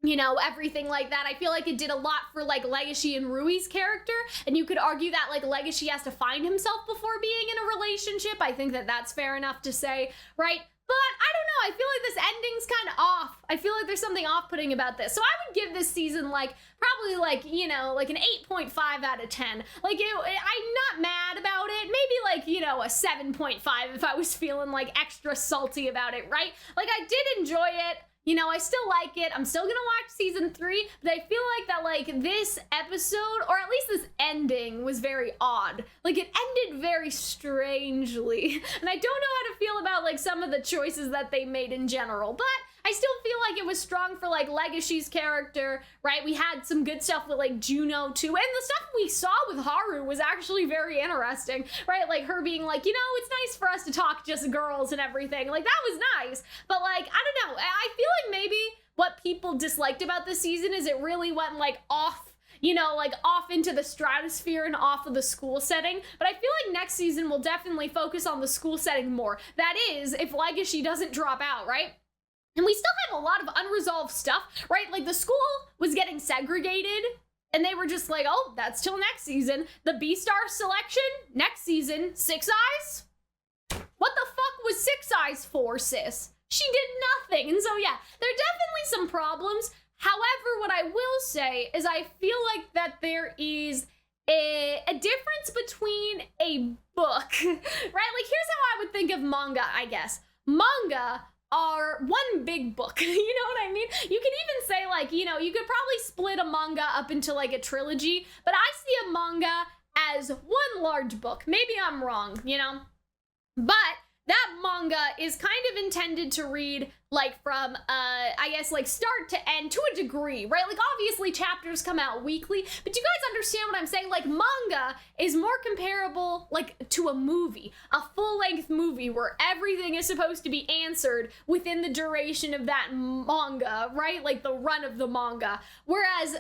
Speaker 1: you know, everything like that. I feel like it did a lot for like Legoshi and Rui's character, and you could argue that like Legoshi has to find himself before being in a relationship. I think that that's fair enough to say, right? But I don't know, I feel like this ending's kind of off. I feel like there's something off-putting about this. So I would give this season like probably like, you know, like an 8.5 out of 10. Like I'm not mad about it. Maybe like, you know, a 7.5 if I was feeling like extra salty about it, right? Like I did enjoy it. You know, I still like it. I'm still gonna watch season 3, but I feel like that like this episode, or at least this ending, was very odd. Like it ended very strangely. And I don't know how to feel about like some of the choices that they made in general, but I still feel like it was strong for like Legoshi's character, right? We had some good stuff with like Juno too, and the stuff we saw with Haru was actually very interesting, right? Like her being like, you know, it's nice for us to talk just girls and everything. Like that was nice, but like, I don't know. I feel like maybe what people disliked about this season is it really went like off, you know, like off into the stratosphere and off of the school setting. But I feel like next season will definitely focus on the school setting more. That is, if Legoshi doesn't drop out, right? And we still have a lot of unresolved stuff, right? Like the school was getting segregated and they were just like, oh, that's till next season. The Beastars selection, next season, 6 Eyes? What the fuck was 6 Eyes for, sis? She did nothing. And so yeah, there are definitely some problems. However, what I will say is I feel like that there is a difference between a book, right? Like here's how I would think of manga, I guess. Manga are one big book, you know what I mean? You can even say like, you know, you could probably split a manga up into like a trilogy, but I see a manga as one large book. Maybe I'm wrong, you know? But that manga is kind of intended to read like from, I guess like start to end to a degree, right? Like obviously chapters come out weekly, but you guys understand what I'm saying? Like manga is more comparable like to a movie, a full-length movie where everything is supposed to be answered within the duration of that manga, right? Like the run of the manga. Whereas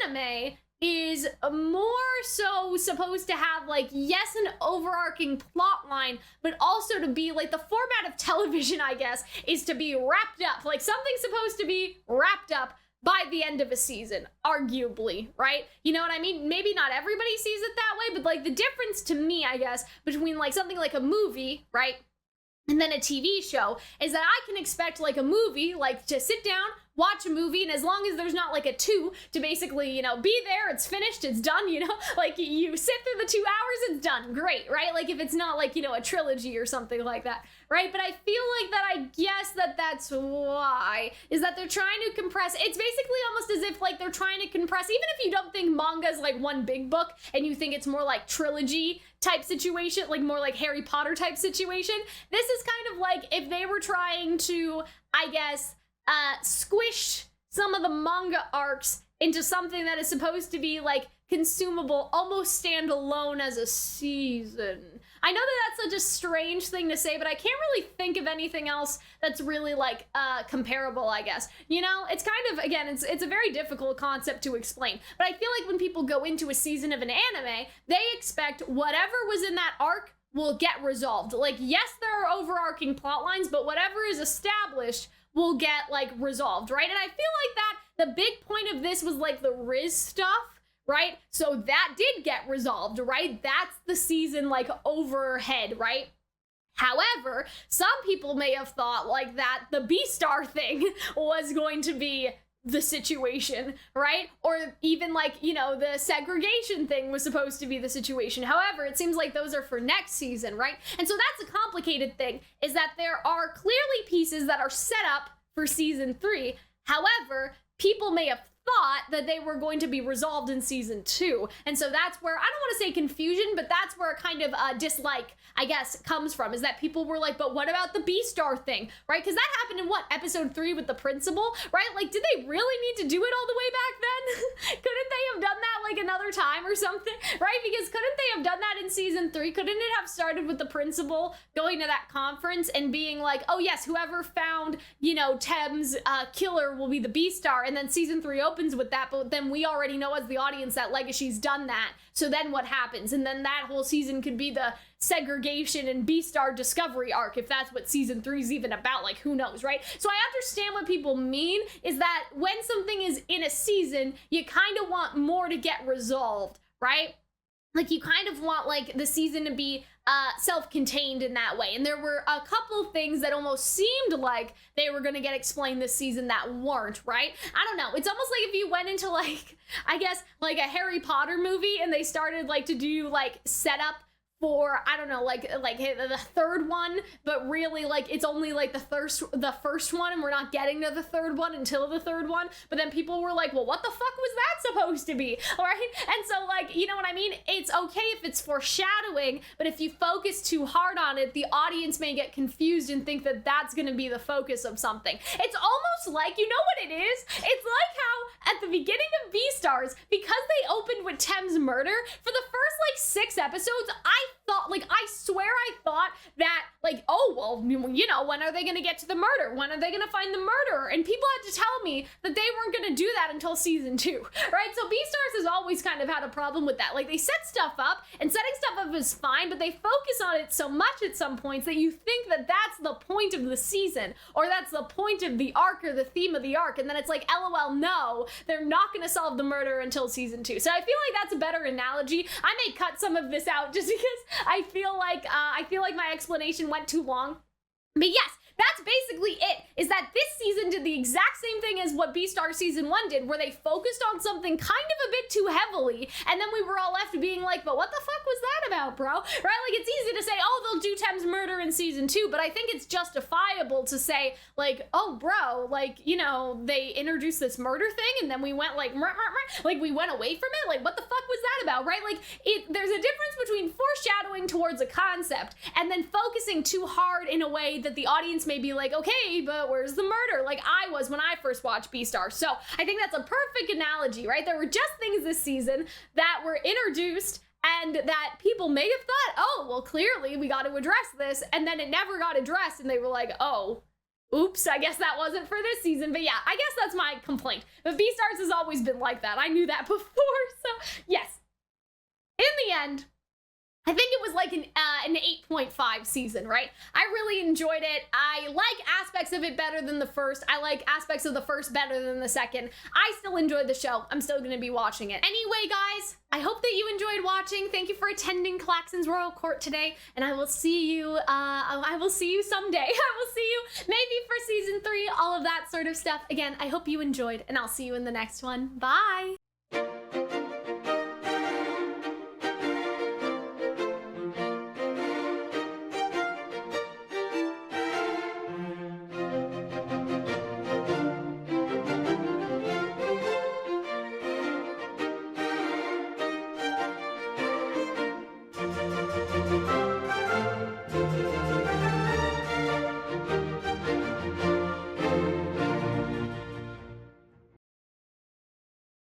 Speaker 1: anime is more so supposed to have like, yes, an overarching plot line, but also to be like the format of television, I guess, is to be wrapped up. Like something's supposed to be wrapped up by the end of a season, arguably, right? You know what I mean? Maybe not everybody sees it that way, but like the difference to me, I guess, between like something like a movie, right, and then a TV show is that I can expect like a movie, like to sit down, watch a movie, and as long as there's not like a 2 to basically, you know, be there, it's finished, it's done, you know, like you sit through the 2 hours, it's done, great, right? Like if it's not like, you know, a trilogy or something like that, right? But I feel like that, I guess that that's why, is that they're trying to compress, it's basically almost as if like they're trying to compress, even if you don't think manga is like one big book and you think it's more like trilogy type situation, like more like Harry Potter type situation, this is kind of like if they were trying to, I guess, squish some of the manga arcs into something that is supposed to be like consumable, almost stand alone as a season. I know that that's such a strange thing to say, but I can't really think of anything else that's really like comparable, I guess. You know, it's kind of, again, it's a very difficult concept to explain, but I feel like when people go into a season of an anime, they expect whatever was in that arc will get resolved. Like, yes, there are overarching plot lines, but whatever is established will get like resolved, right? And I feel like that the big point of this was like the Riz stuff, right? So that did get resolved, right? That's the season like overhead, right? However, some people may have thought like that the Beastar thing was going to be the situation, right? Or even like, you know, the segregation thing was supposed to be the situation. However, it seems like those are for next season, right? And so that's a complicated thing, is that there are clearly pieces that are set up for season 3. However, people may have thought that they were going to be resolved in season 2. And so that's where, I don't want to say confusion, but that's where kind of dislike, I guess, comes from, is that people were like, but what about the Beastar thing, right? Because that happened in what, episode 3 with the principal, right? Like, did they really need to do it all the way back then? Couldn't they have done that like another time or something, right? Because couldn't they have done that in season 3? Couldn't it have started with the principal going to that conference and being like, oh yes, whoever found, you know, Tem's killer will be the Beastar, and then season 3 opens with that, but then we already know as the audience that Legoshi's done that. So then what happens? And then that whole season could be the segregation and Beastar discovery arc, if that's what season 3 is even about. Like, who knows, right? So I understand what people mean, is that when something is in a season, you kind of want more to get resolved, right? Like, you kind of want like the season to be self-contained in that way. And there were a couple things that almost seemed like they were gonna get explained this season that weren't, right? I don't know. It's almost like if you went into like, I guess, like a Harry Potter movie and they started like to do like setup for, I don't know, like the third one, but really like it's only like the first one, and we're not getting to the third one until the third one. But then people were like, well, what the fuck was that supposed to be, right? And so, like, you know what I mean? It's okay if it's foreshadowing, but if you focus too hard on it, the audience may get confused and think that that's gonna be the focus of something. It's almost like, you know what it is? It's like how at the beginning of Beastars, because they opened with Tem's murder, for the first like 6 episodes, I swear I thought that, like, oh, well, you know, when are they gonna get to the murder? When are they gonna find the murderer? And people had to tell me that they weren't gonna do that until season 2, right? So Beastars has always kind of had a problem with that. Like, they set stuff up, and setting stuff up is fine, but they focus on it so much at some points that you think that that's the point of the season, or that's the point of the arc, or the theme of the arc, and then it's like, LOL, no, they're not gonna solve the murder until season 2. So I feel like that's a better analogy. I may cut some of this out just because I feel like my explanation went too long. But yes, that's basically it, is that this season did the exact same thing as what Beastars season 1 did, where they focused on something kind of a bit too heavily, and then we were all left being like, but what the fuck was that about, bro? Right? Like, it's easy to say, oh, they'll do Tem's murder in season 2, but I think it's justifiable to say, like, oh, bro, like, you know, they introduced this murder thing, and then we went like, like, we went away from it? Like, what the fuck was that about, right? Like, there's a difference between foreshadowing towards a concept, and then focusing too hard in a way that the audience may be like, okay, but where's the murder? Like I was when I first watched Beastars. So I think that's a perfect analogy, right? There were just things this season that were introduced and that people may have thought, oh, well, clearly we got to address this. And then it never got addressed. And they were like, oh, oops, I guess that wasn't for this season. But yeah, I guess that's my complaint. But Beastars has always been like that. I knew that before. So yes, in the end, I think it was like an 8.5 season, right? I really enjoyed it. I like aspects of it better than the first. I like aspects of the first better than the second. I still enjoyed the show. I'm still gonna be watching it. Anyway, guys, I hope that you enjoyed watching. Thank you for attending Calxyn's Royal Court today, and I will see you, I will see you someday. I will see you maybe for season 3, all of that sort of stuff. Again, I hope you enjoyed, and I'll see you in the next one. Bye!